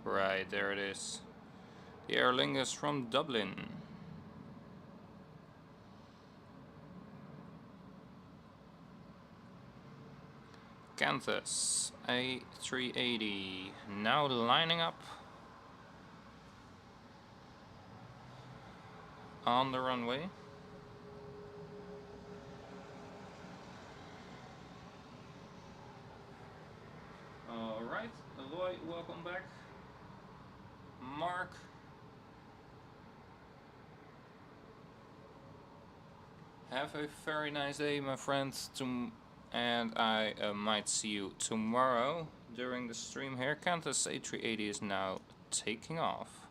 Right, there it is. The Aer Lingus from Dublin. Qantas A380 now lining up on the runway. Alright, Aloy, welcome back. Mark, have a very nice day, my friends, and I might see you tomorrow during the stream here. Qantas A380 is now taking off.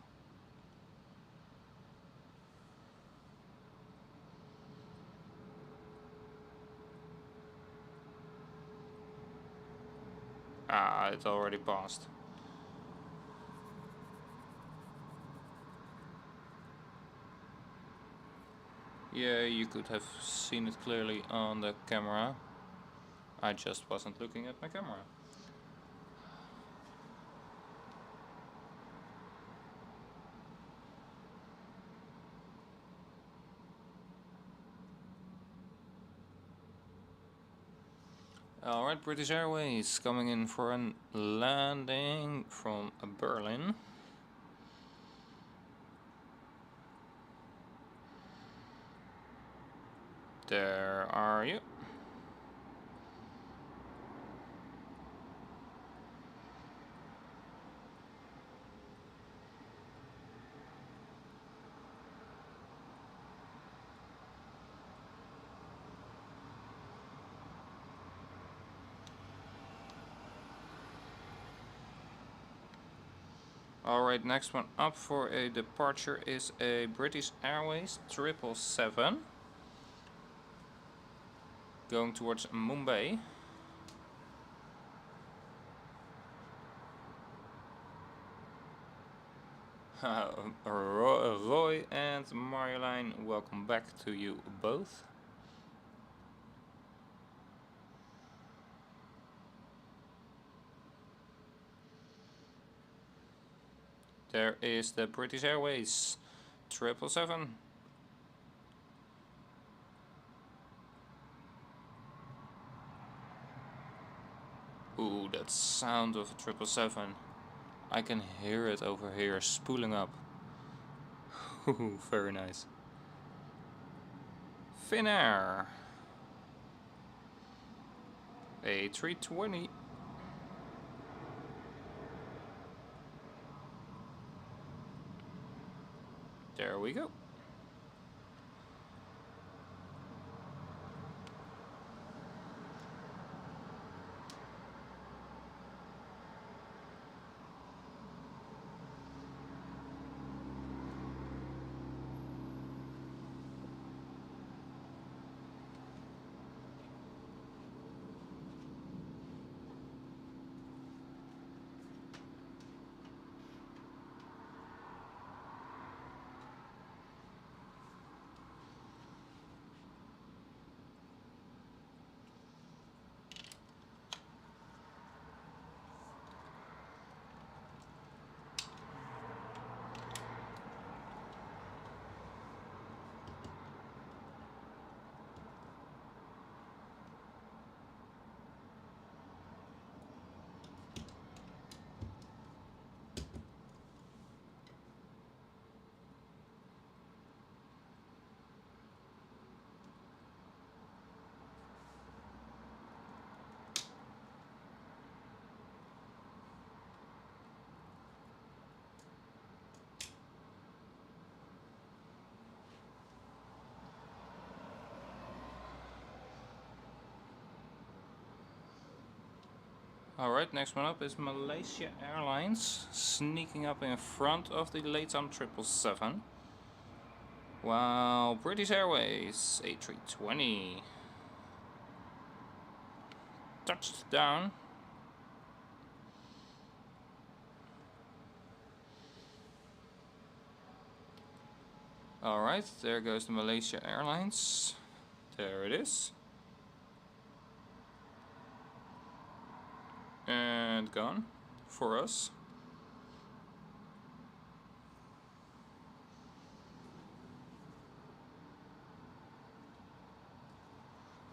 Ah, it's already passed. Yeah, you could have seen it clearly on the camera. I just wasn't looking at my camera. Alright, British Airways coming in for a landing from Berlin. There are you. Alright, next one up for a departure is a British Airways 777 going towards Mumbai. Roy and Marjolein, welcome back to you both. There is the British Airways 777. Ooh, that sound of a 777. I can hear it over here spooling up. Ooh, very nice. Finnair A320. There we go. Alright, next one up is Malaysia Airlines, sneaking up in front of the LATAM 777. While British Airways A320 touched down. Alright, there goes the Malaysia Airlines. There it is. And gone for us.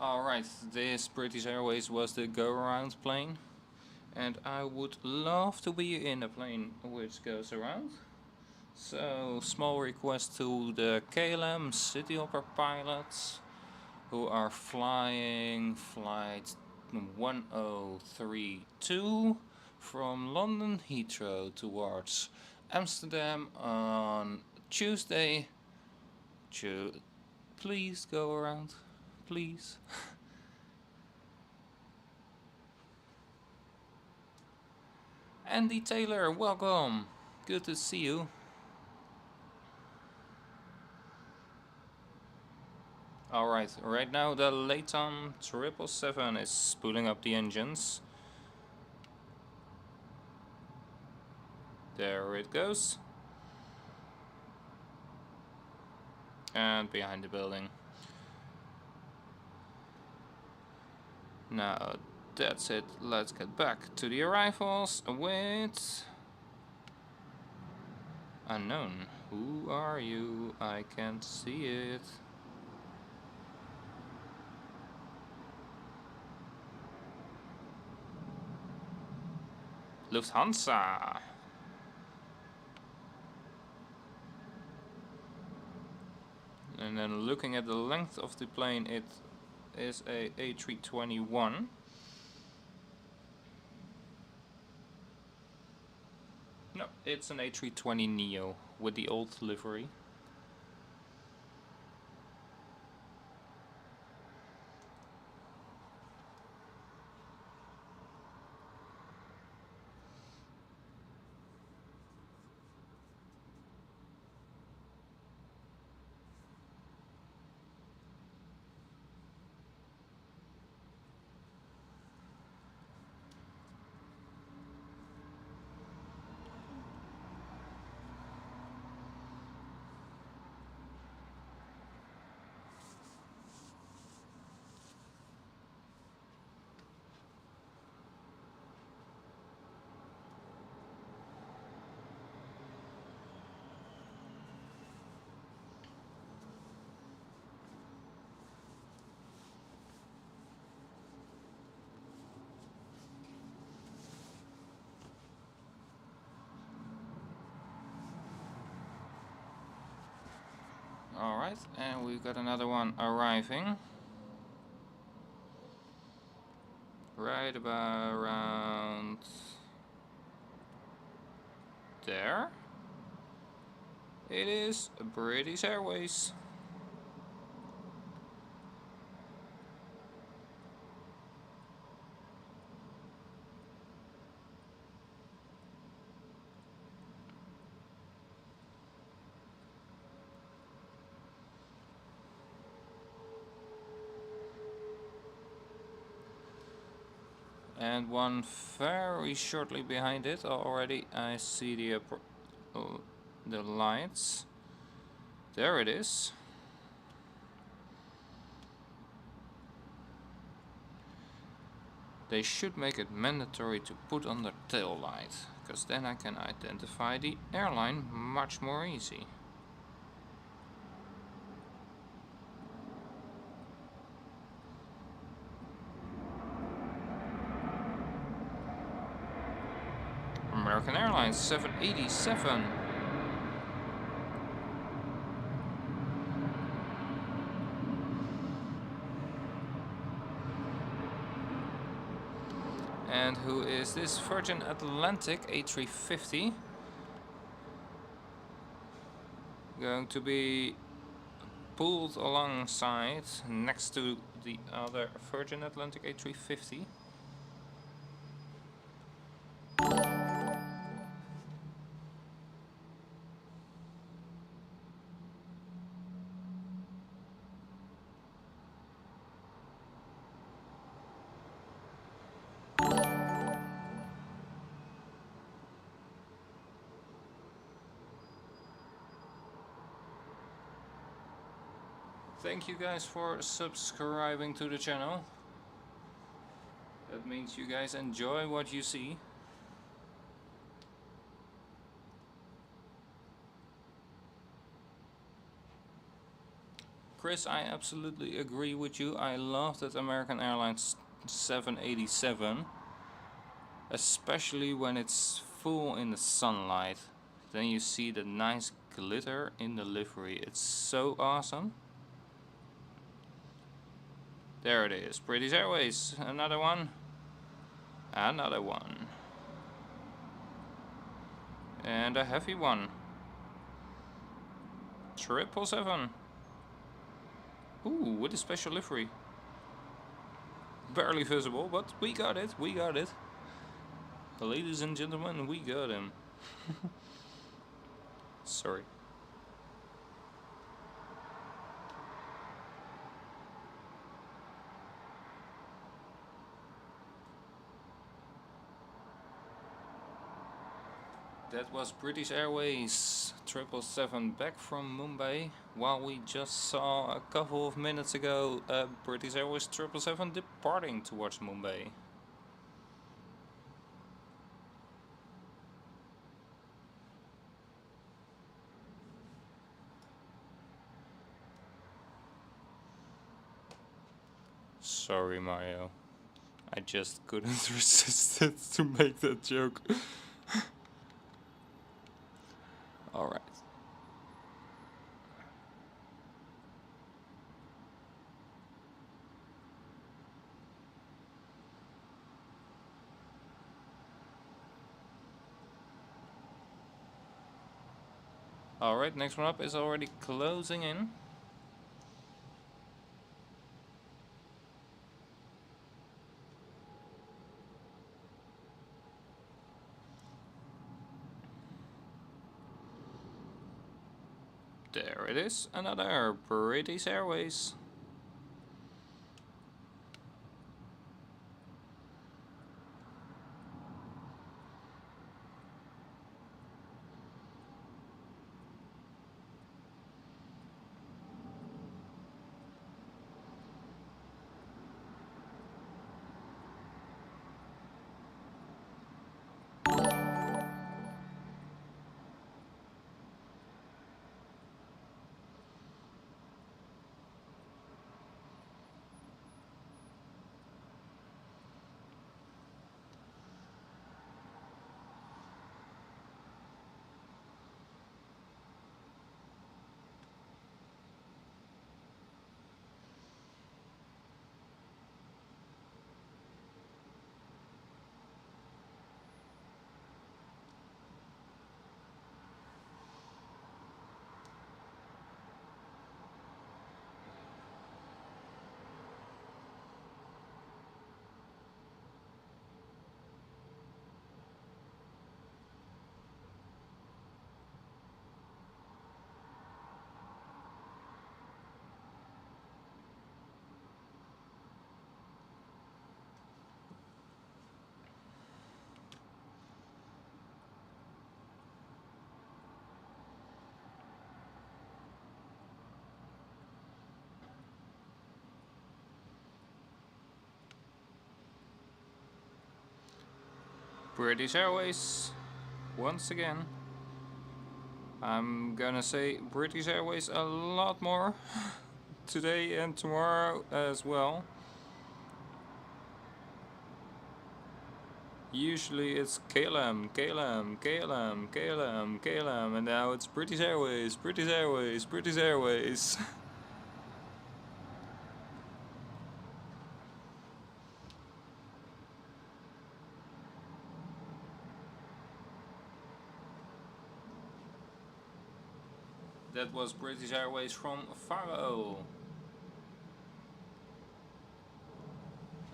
Alright, this British Airways was the go-around plane. And I would love to be in a plane which goes around. So, small request to the KLM City Hopper pilots who are flying flight 1032 from London Heathrow towards Amsterdam on Tuesday. Please go around, please. Andy Taylor, welcome. Good to see you. Alright, right now the LATAM 777 is spooling up the engines. There it goes. And behind the building. Now that's it, let's get back to the arrivals with unknown. Who are you? I can't see it. Lufthansa. And then looking at the length of the plane, it is a A321. No, it's an A320neo with the old livery. Alright, and we've got another one arriving. Right about around there. It is British Airways. And one very shortly behind it already. I see the lights. There it is. They should make it mandatory to put on the tail light, because then I can identify the airline much more easy. American Airlines 787. And who is this? Virgin Atlantic A350. Going to be pulled alongside next to the other Virgin Atlantic A350. thank you guys for subscribing to the channel. That means you guys enjoy what you see. Chris, I absolutely agree with you. I love that American Airlines 787, especially when it's full in the sunlight. Then you see the nice glitter in the livery. It's so awesome. There it is, British Airways, another one. Another one. And a heavy one. 777. Ooh, with a special livery. Barely visible, but we got it, we got it. Ladies and gentlemen, we got him. Sorry. That was British Airways 777 back from Mumbai, while we just saw a couple of minutes ago British Airways 777 departing towards Mumbai. Sorry, Mario. I just couldn't resist it to make that joke. Alright. Alright, next one up is already closing in. There it is, another British Airways. British Airways, once again. I'm gonna say British Airways a lot more today and tomorrow as well. Usually it's KLM, KLM, KLM, KLM, KLM, and now it's British Airways, British Airways, British Airways. That was British Airways from Faro.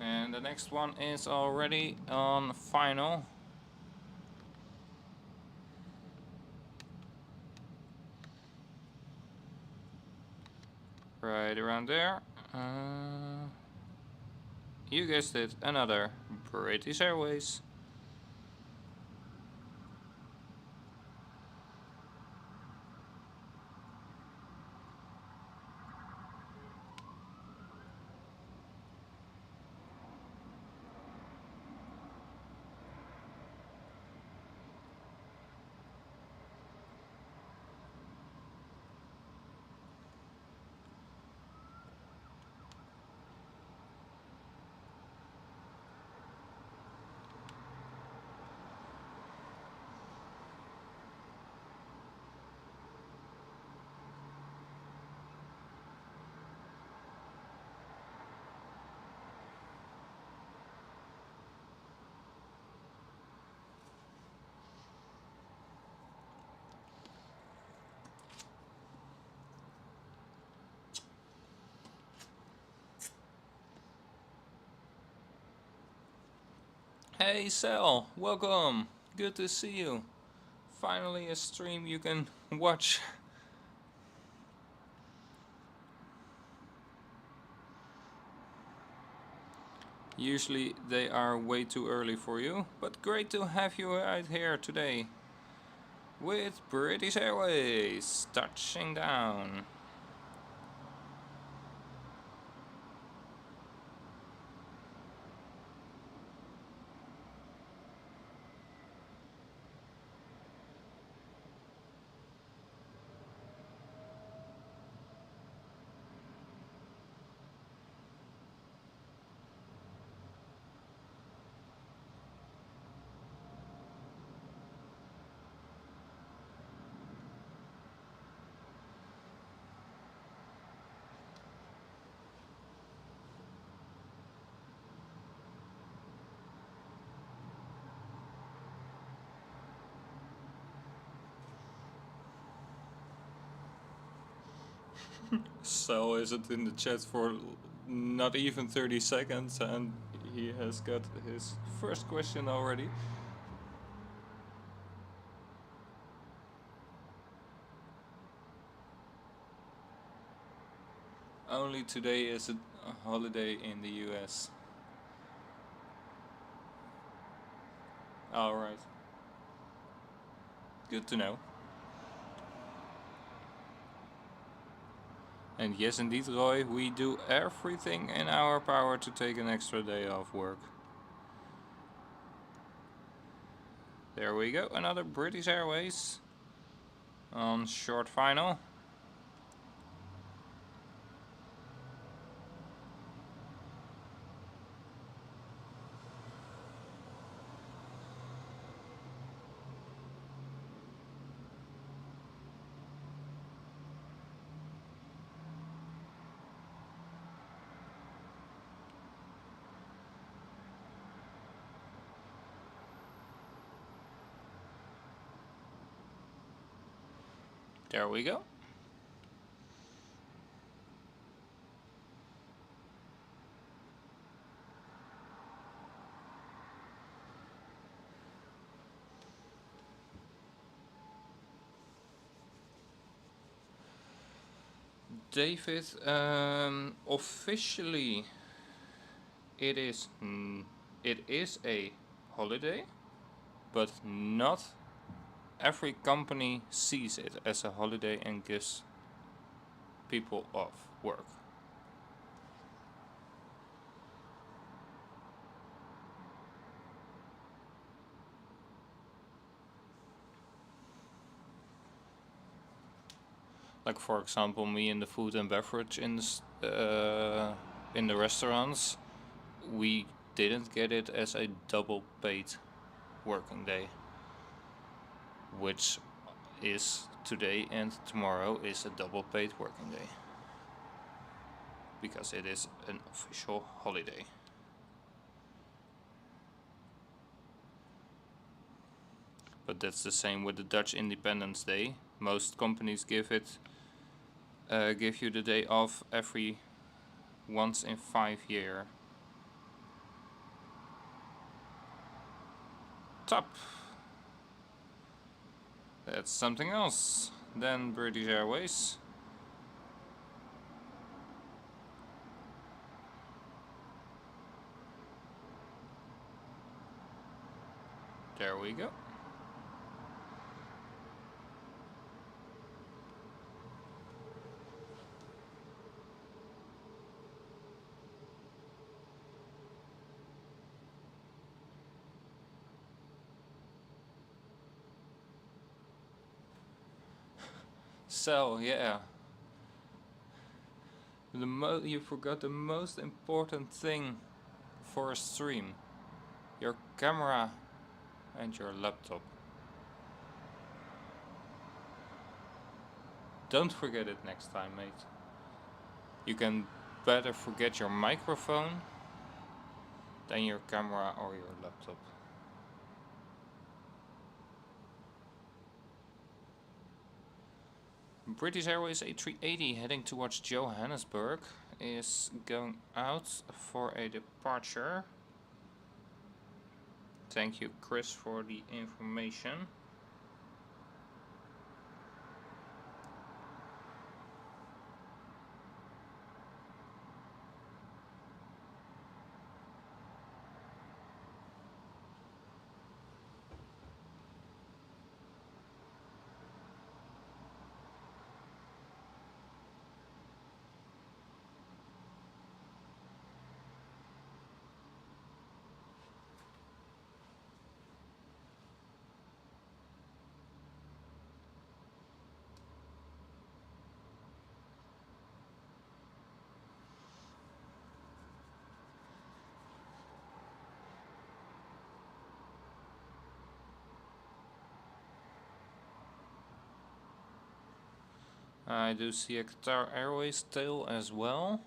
And the next one is already on final. Right around there. You guessed it, another British Airways. Hey Sal, welcome. Good to see you. Finally a stream you can watch. Usually they are way too early for you, but great to have you right here today. With British Airways touching down. Sal isn't in the chat for not even 30 seconds and he has got his first question already. Only today is a holiday in the US. Alright. Good to know. And yes indeed Roy, we do everything in our power to take an extra day off work. There we go, another British Airways on short final. There we go. David, officially it is a holiday, but not every company sees it as a holiday and gives people off work. Like for example, me in the food and beverage in the restaurants, we didn't get it as a double paid working day, which is today and tomorrow is a double paid working day because it is an official holiday. But that's the same with the Dutch Independence Day. Most companies give you the day off every once in 5 years. Top. That's something else than British Airways. There we go. So yeah, you forgot the most important thing for a stream: your camera and your laptop. Don't forget it next time, mate. You can better forget your microphone than your camera or your laptop. British Airways A380 heading towards Johannesburg is going out for a departure. Thank you, Chris, for the information. I do see a Qatar Airways tail as well.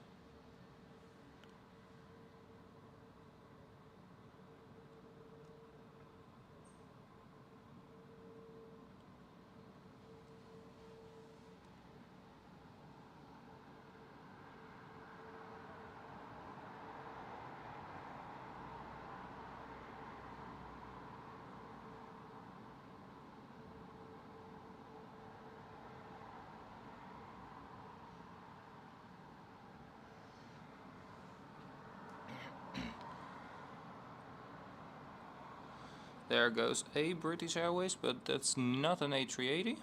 There goes a British Airways, but that's not an A380.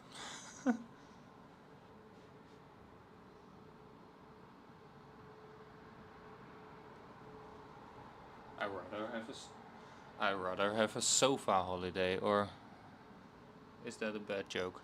I rather have a sofa holiday, or is that a bad joke?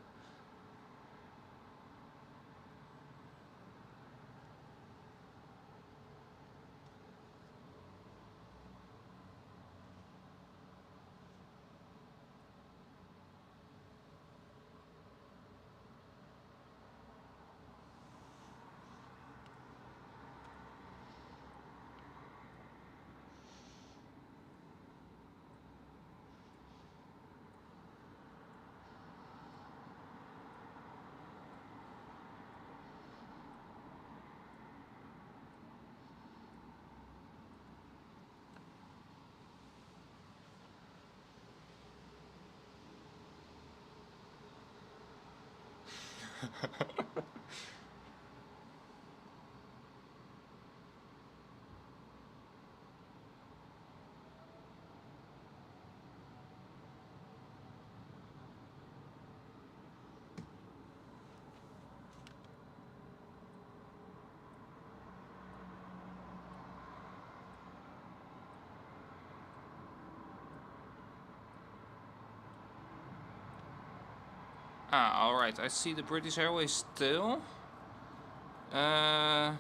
Ah, alright, I see the British Airways still. On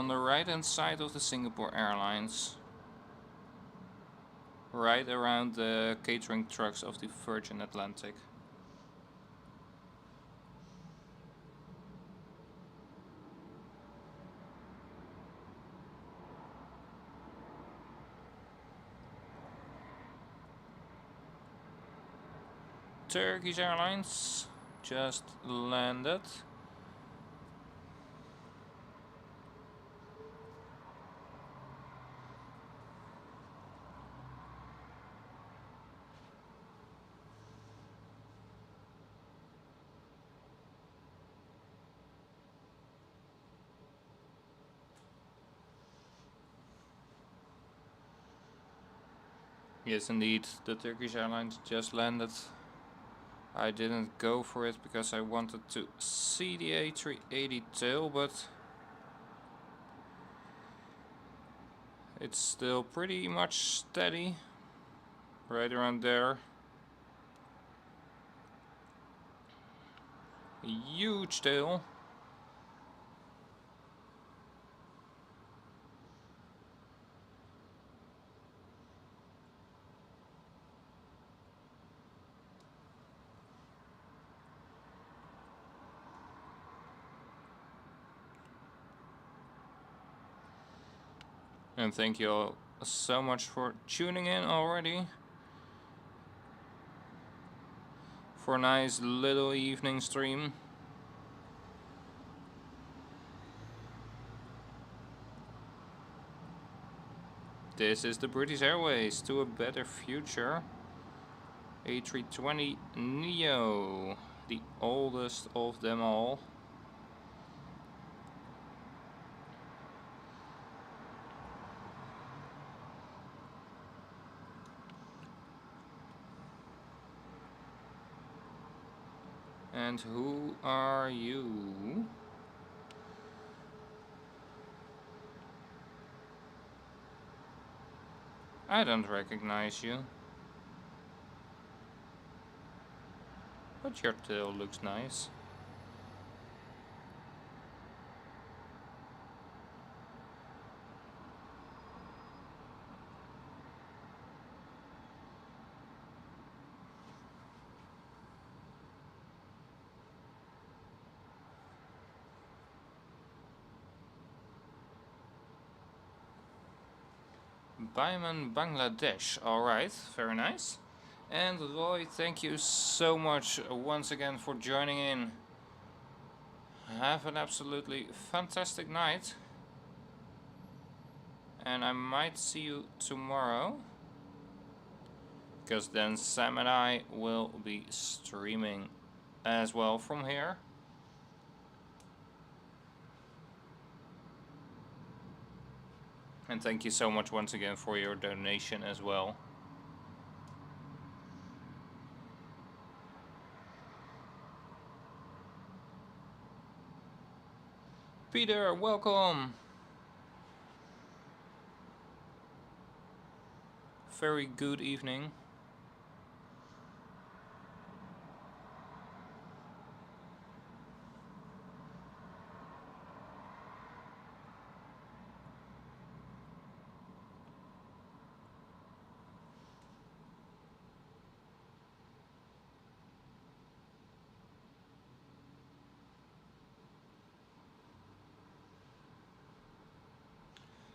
the right hand side of the Singapore Airlines. Right around the catering trucks of the Virgin Atlantic. Turkish Airlines just landed. Yes, indeed, the Turkish Airlines just landed. I didn't go for it because I wanted to see the A380 tail, but it's still pretty much steady. Right around there. A huge tail. And thank you all so much for tuning in already. For a nice little evening stream. This is the British Airways to a better future. A320neo, the oldest of them all. And who are you? I don't recognize you. But your tail looks nice. Baiman Bangladesh, alright, very nice. And Roy, thank you so much once again for joining in. Have an absolutely fantastic night. And I might see you tomorrow. Because then Sam and I will be streaming as well from here. And thank you so much once again for your donation as well. Peter, welcome! Very good evening.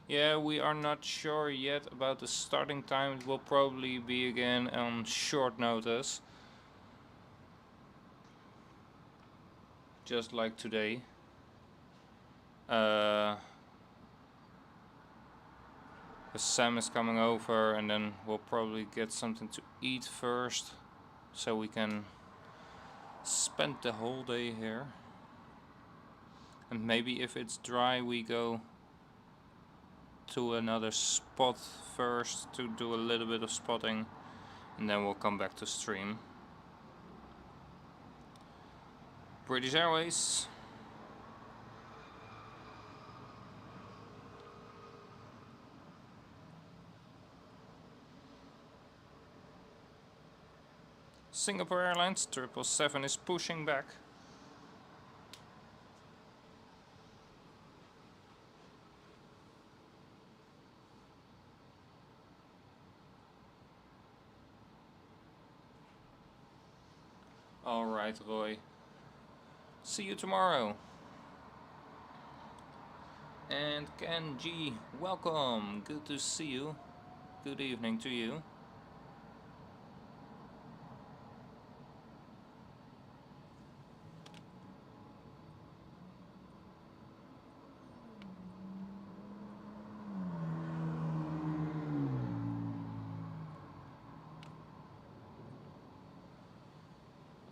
Yeah, we are not sure yet about the starting time. It will probably be again on short notice. Just like today. Sam is coming over and then we'll probably get something to eat first. So we can spend the whole day here. And maybe if it's dry we go to another spot first to do a little bit of spotting. And then we'll come back to stream. British Airways. Singapore Airlines 777 is pushing back. Alright, Roy. See you tomorrow. And Ken G, welcome. Good to see you. Good evening to you.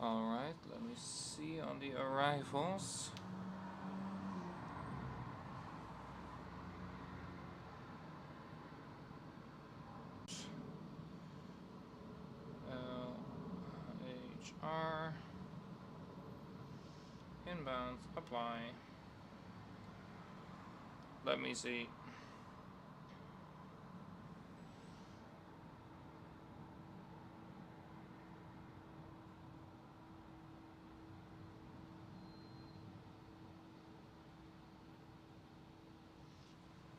Alright, let me see on the arrivals. LHR. Inbound, apply. Let me see.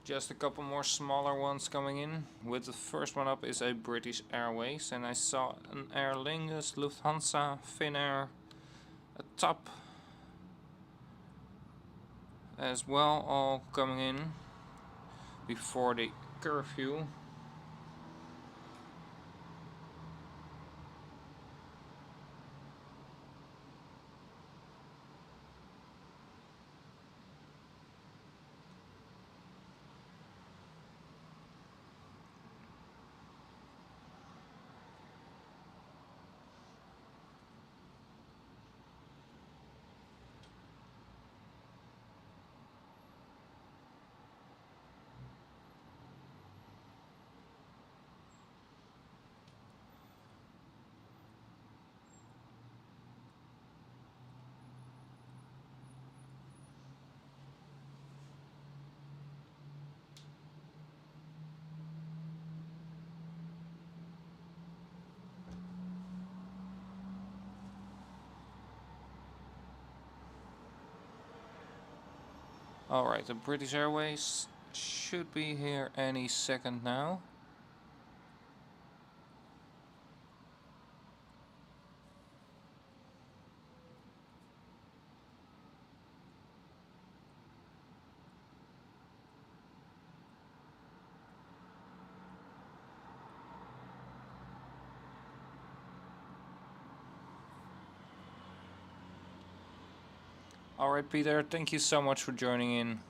Just a couple more smaller ones coming in. With the first one up is a British Airways, and I saw an Aer Lingus, Lufthansa, Finnair, a TAP as well, all coming in before the curfew. Alright, the British Airways should be here any second now. Alright Peter, thank you so much for joining in.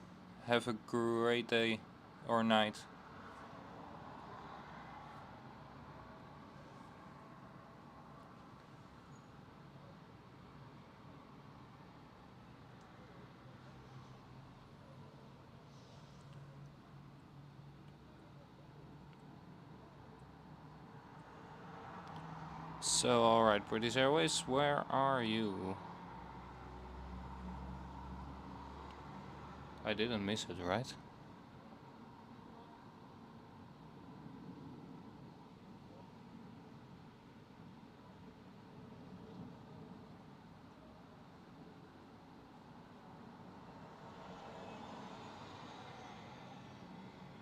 Have a great day or night. So alright British Airways, where are you? I didn't miss it, right?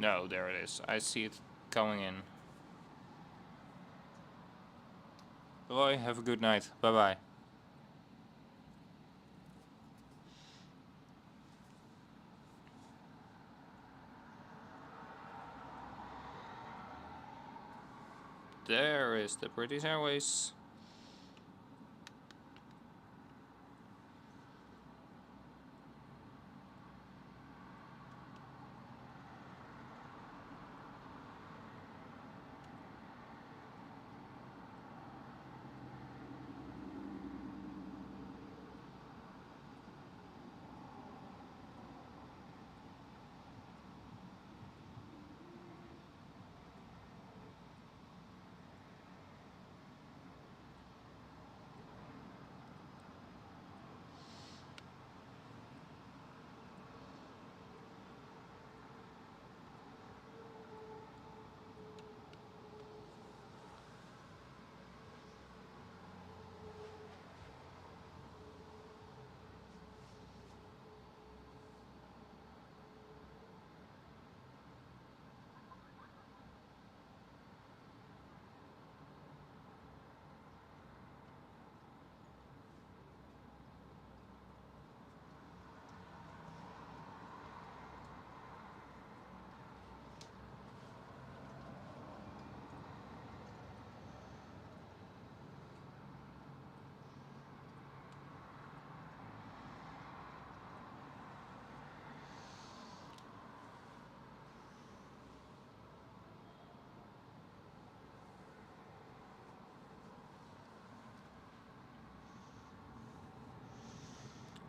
No, there it is. I see it coming in. Roy, have a good night. Bye bye. There is the British Airways.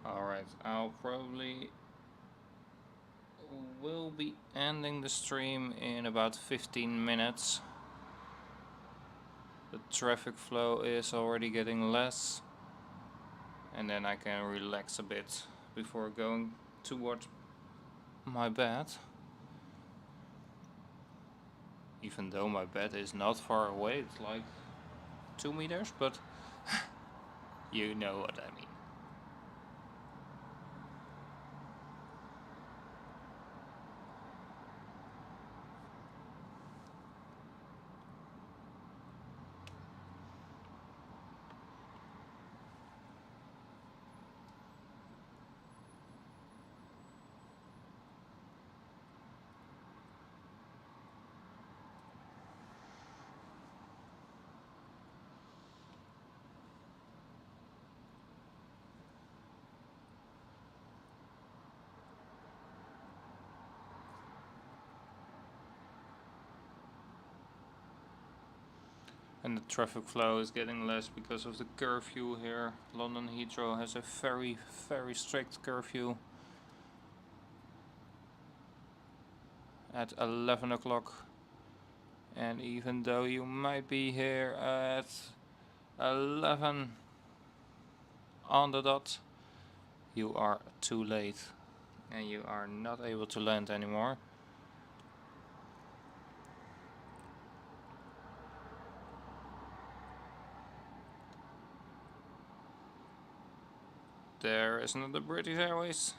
Alright, I'll probably will be ending the stream in about 15 minutes. The traffic flow is already getting less, and then I can relax a bit before going towards my bed. Even though my bed is not far away, it's like 2 meters, but you know what I mean. And the traffic flow is getting less because of the curfew here. London Heathrow has a very, very strict curfew at 11 o'clock. And even though you might be here at 11 on the dot, you are too late and you are not able to land anymore. There is another British Airways.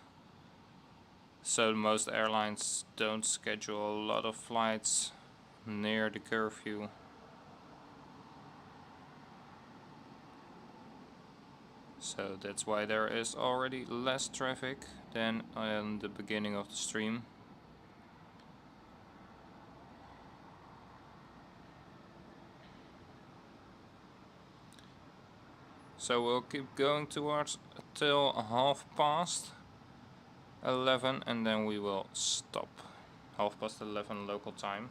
So most airlines don't schedule a lot of flights near the curfew. So that's why there is already less traffic than in the beginning of the stream. So we'll keep going towards till 11:30 and then we will stop. 11:30 local time.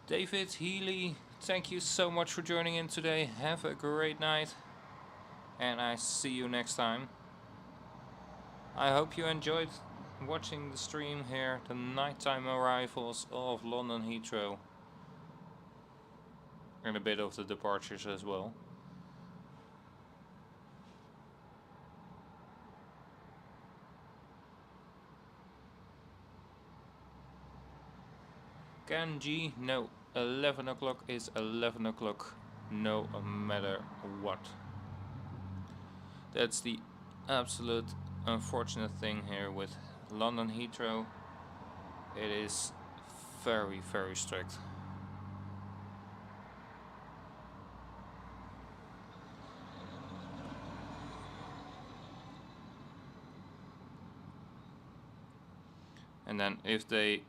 David Healy, thank you so much for joining in today. Have a great night and I see you next time. I hope you enjoyed watching the stream here, the nighttime arrivals of London Heathrow. And a bit of the departures as well. Kanji, no, 11 o'clock is 11 o'clock, no matter what. That's the absolute unfortunate thing here with London Heathrow. It is very, very strict. And then if they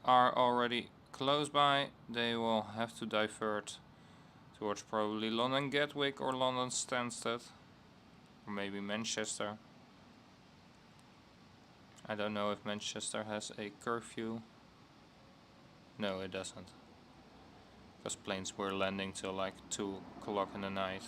are already close by, they will have to divert towards probably London Gatwick or London Stansted, or maybe Manchester. I don't know if Manchester has a curfew. No, it doesn't. Because planes were landing till like 2 o'clock in the night.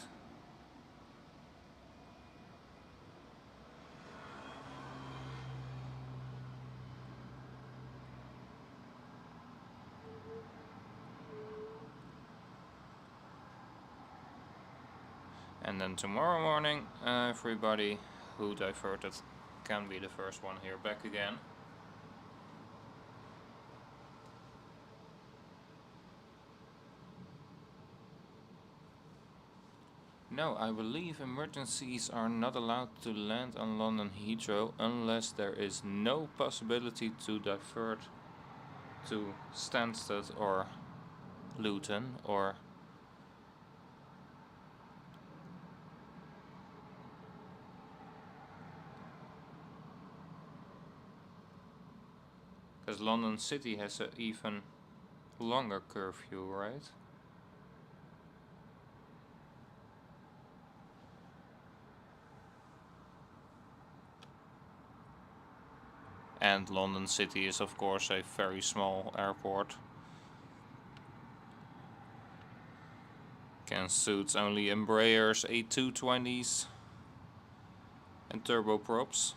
And then tomorrow morning, everybody who diverted can be the first one here back again. No, I believe emergencies are not allowed to land on London Heathrow unless there is no possibility to divert to Stansted or Luton or because London City has an even longer curfew, right? And London City is of course a very small airport. Can suit only Embraers, A220s and turboprops.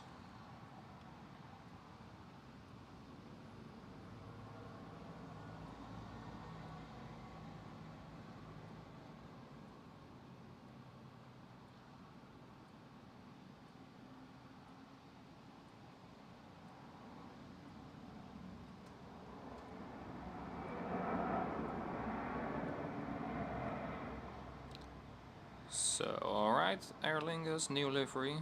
So, alright, Aer Lingus, new livery.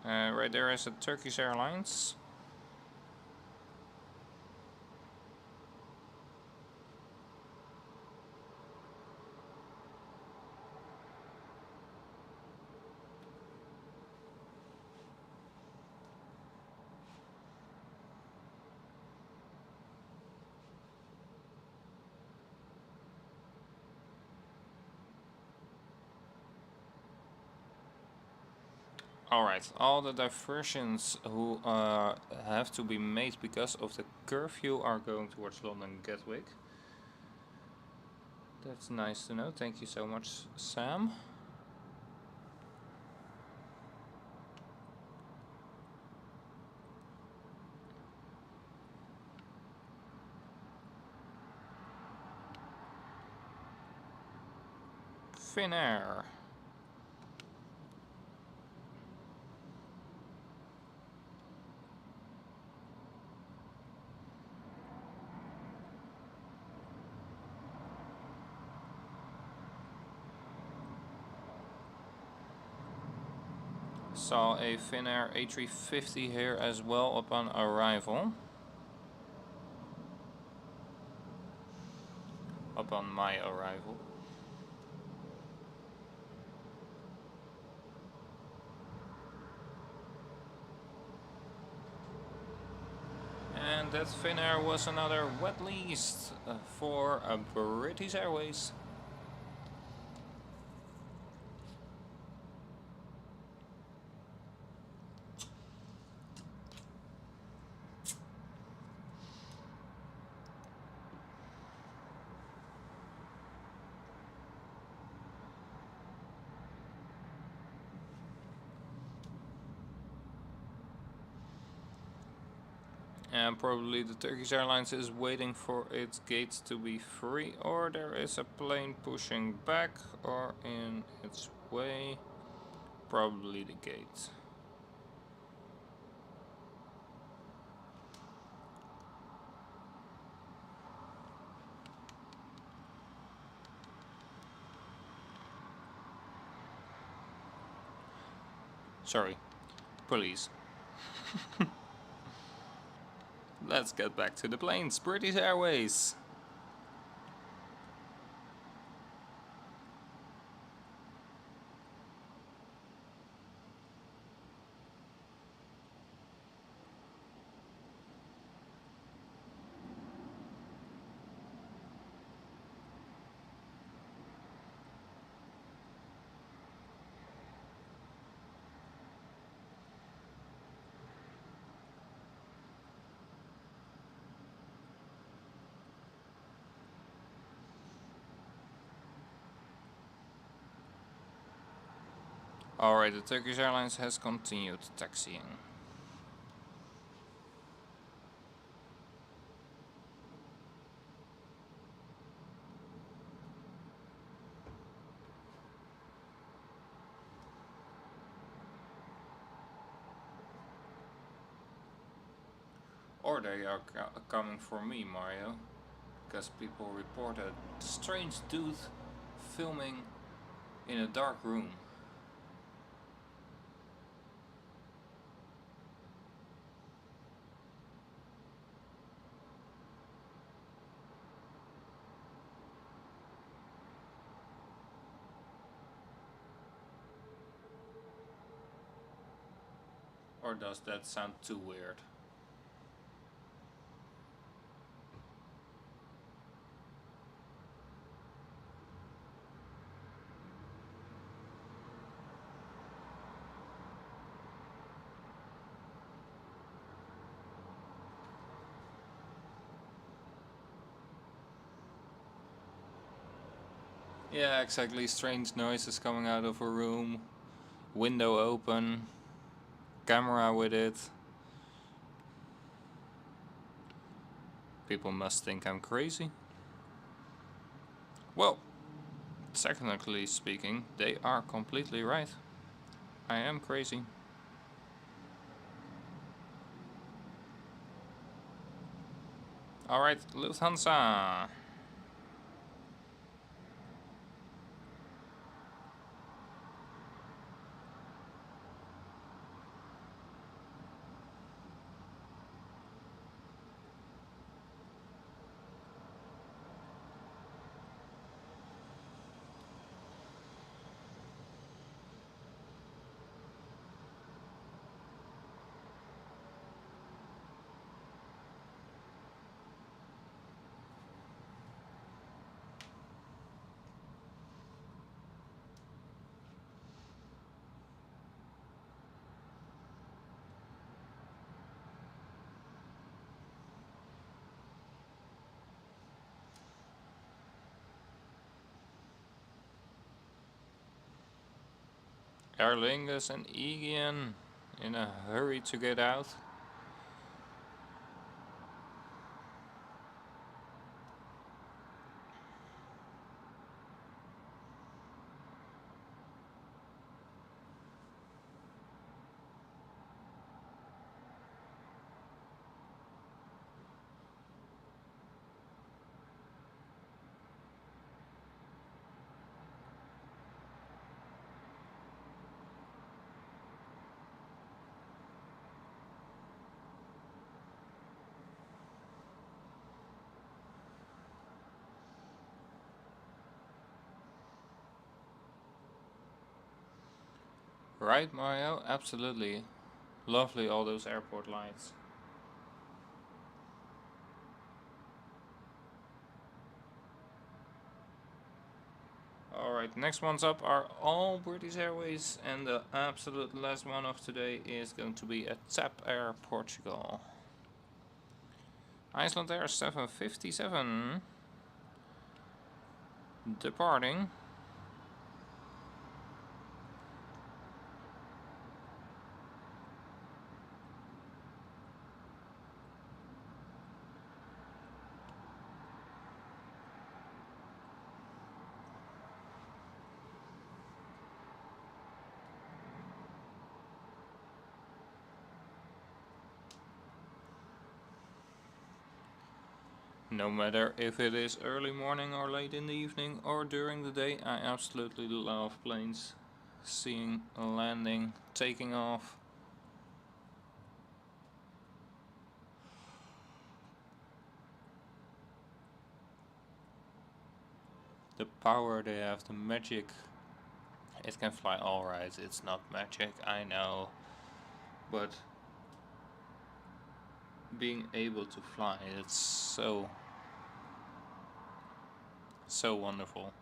Right there is a Turkish Airlines. Alright, all the diversions who have to be made because of the curfew are going towards London Gatwick. That's nice to know, thank you so much, Sam. Finnair. Saw a Finnair A350 here as well upon arrival. Upon my arrival. And that Finnair was another wet lease for British Airways. And probably the Turkish Airlines is waiting for its gates to be free, or there is a plane pushing back or in its way. Probably the gate. Sorry, police. Let's get back to the planes. British Airways. Alright, the Turkish Airlines has continued taxiing. Or they are coming for me, Mario. Because people reported strange dude filming in a dark room. Or does that sound too weird? Yeah, exactly. Strange noises coming out of a room. Window open. Camera with it. People must think I'm crazy. Well, technically speaking, they are completely right. I am crazy. Alright, Lufthansa. Aer Lingus and EGLL in a hurry to get out. Right, Mario? Absolutely. Lovely, all those airport lights. Alright, next ones up are all British Airways, and the absolute last one of today is going to be a TAP Air Portugal. Iceland Air 757 departing. No matter if it is early morning or late in the evening or during the day, I absolutely love planes. Seeing, landing, taking off. The power they have, the magic. It can fly alright, it's not magic, I know. But being able to fly, it's so wonderful.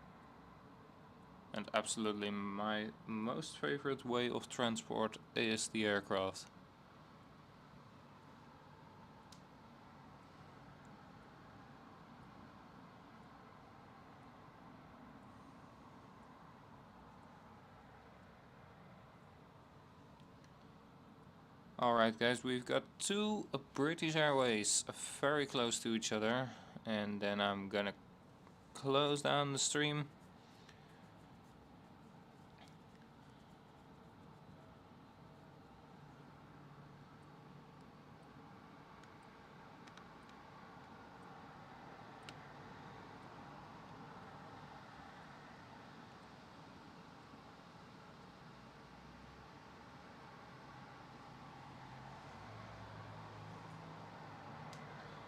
And absolutely my most favorite way of transport is the aircraft. Alright guys, we've got two British Airways very close to each other, and then I'm gonna close down the stream.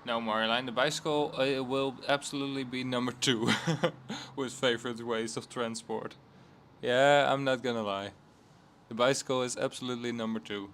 No, Marjolein, the bicycle will absolutely be number 2 with favorite ways of transport. Yeah, I'm not gonna lie. The bicycle is absolutely number 2.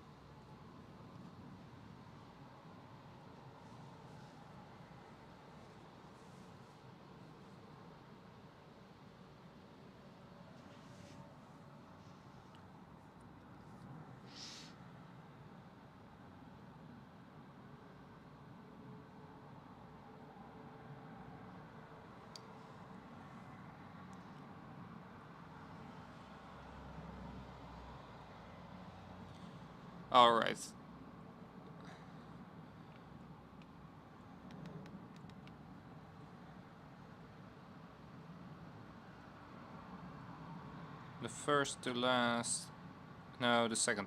Alright. The first to last. No, the second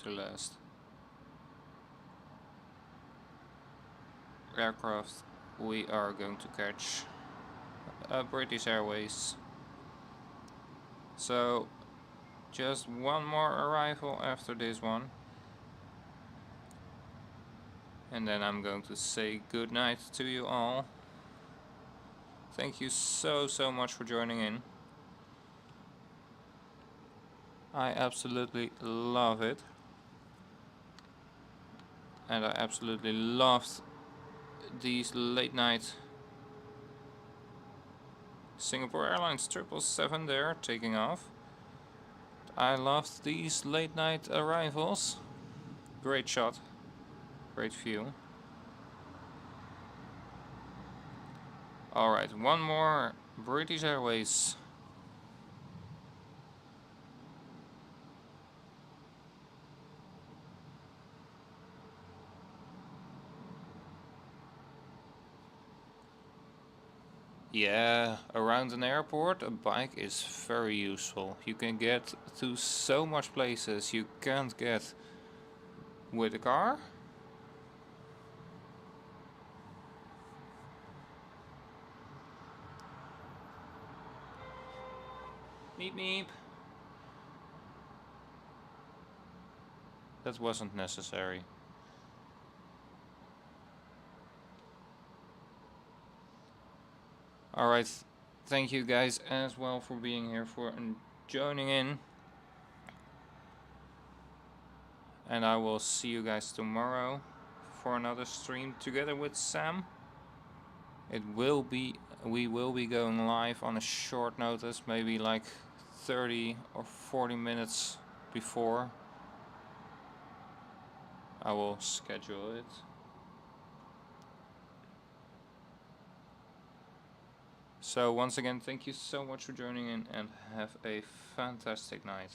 to last aircraft we are going to catch. British Airways. So, just one more arrival after this one. And then I'm going to say good night to you all. Thank you so much for joining in. I absolutely love it. And I absolutely loved these late night Singapore Airlines 777 there taking off. I loved these late night arrivals. Great shot, great view. Alright, one more British Airways. Yeah, around an airport a bike is very useful. You can get to so much places you can't get with a car. Meep meep. That wasn't necessary. Alright, thank you guys as well for being here, for joining in. And I will see you guys tomorrow for another stream together with Sam. We will be going live on a short notice, maybe like 30 or 40 minutes before. I will schedule it. So once again, thank you so much for joining in and have a fantastic night.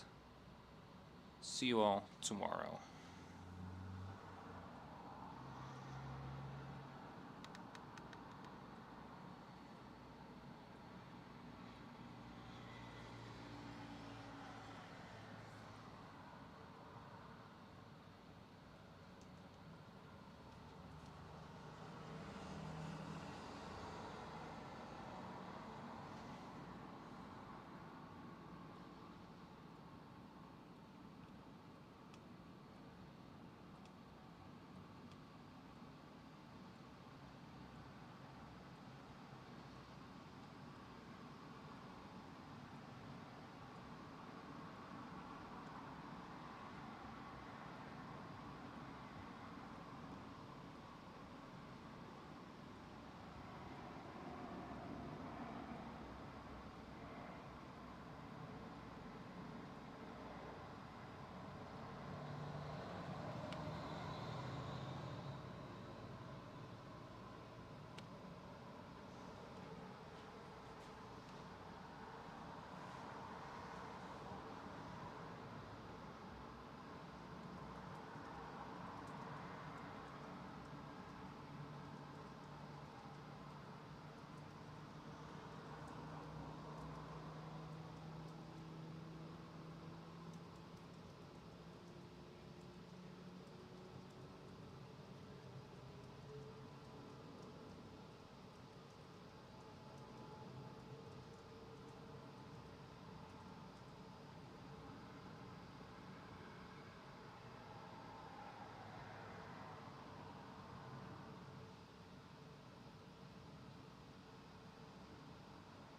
See you all tomorrow.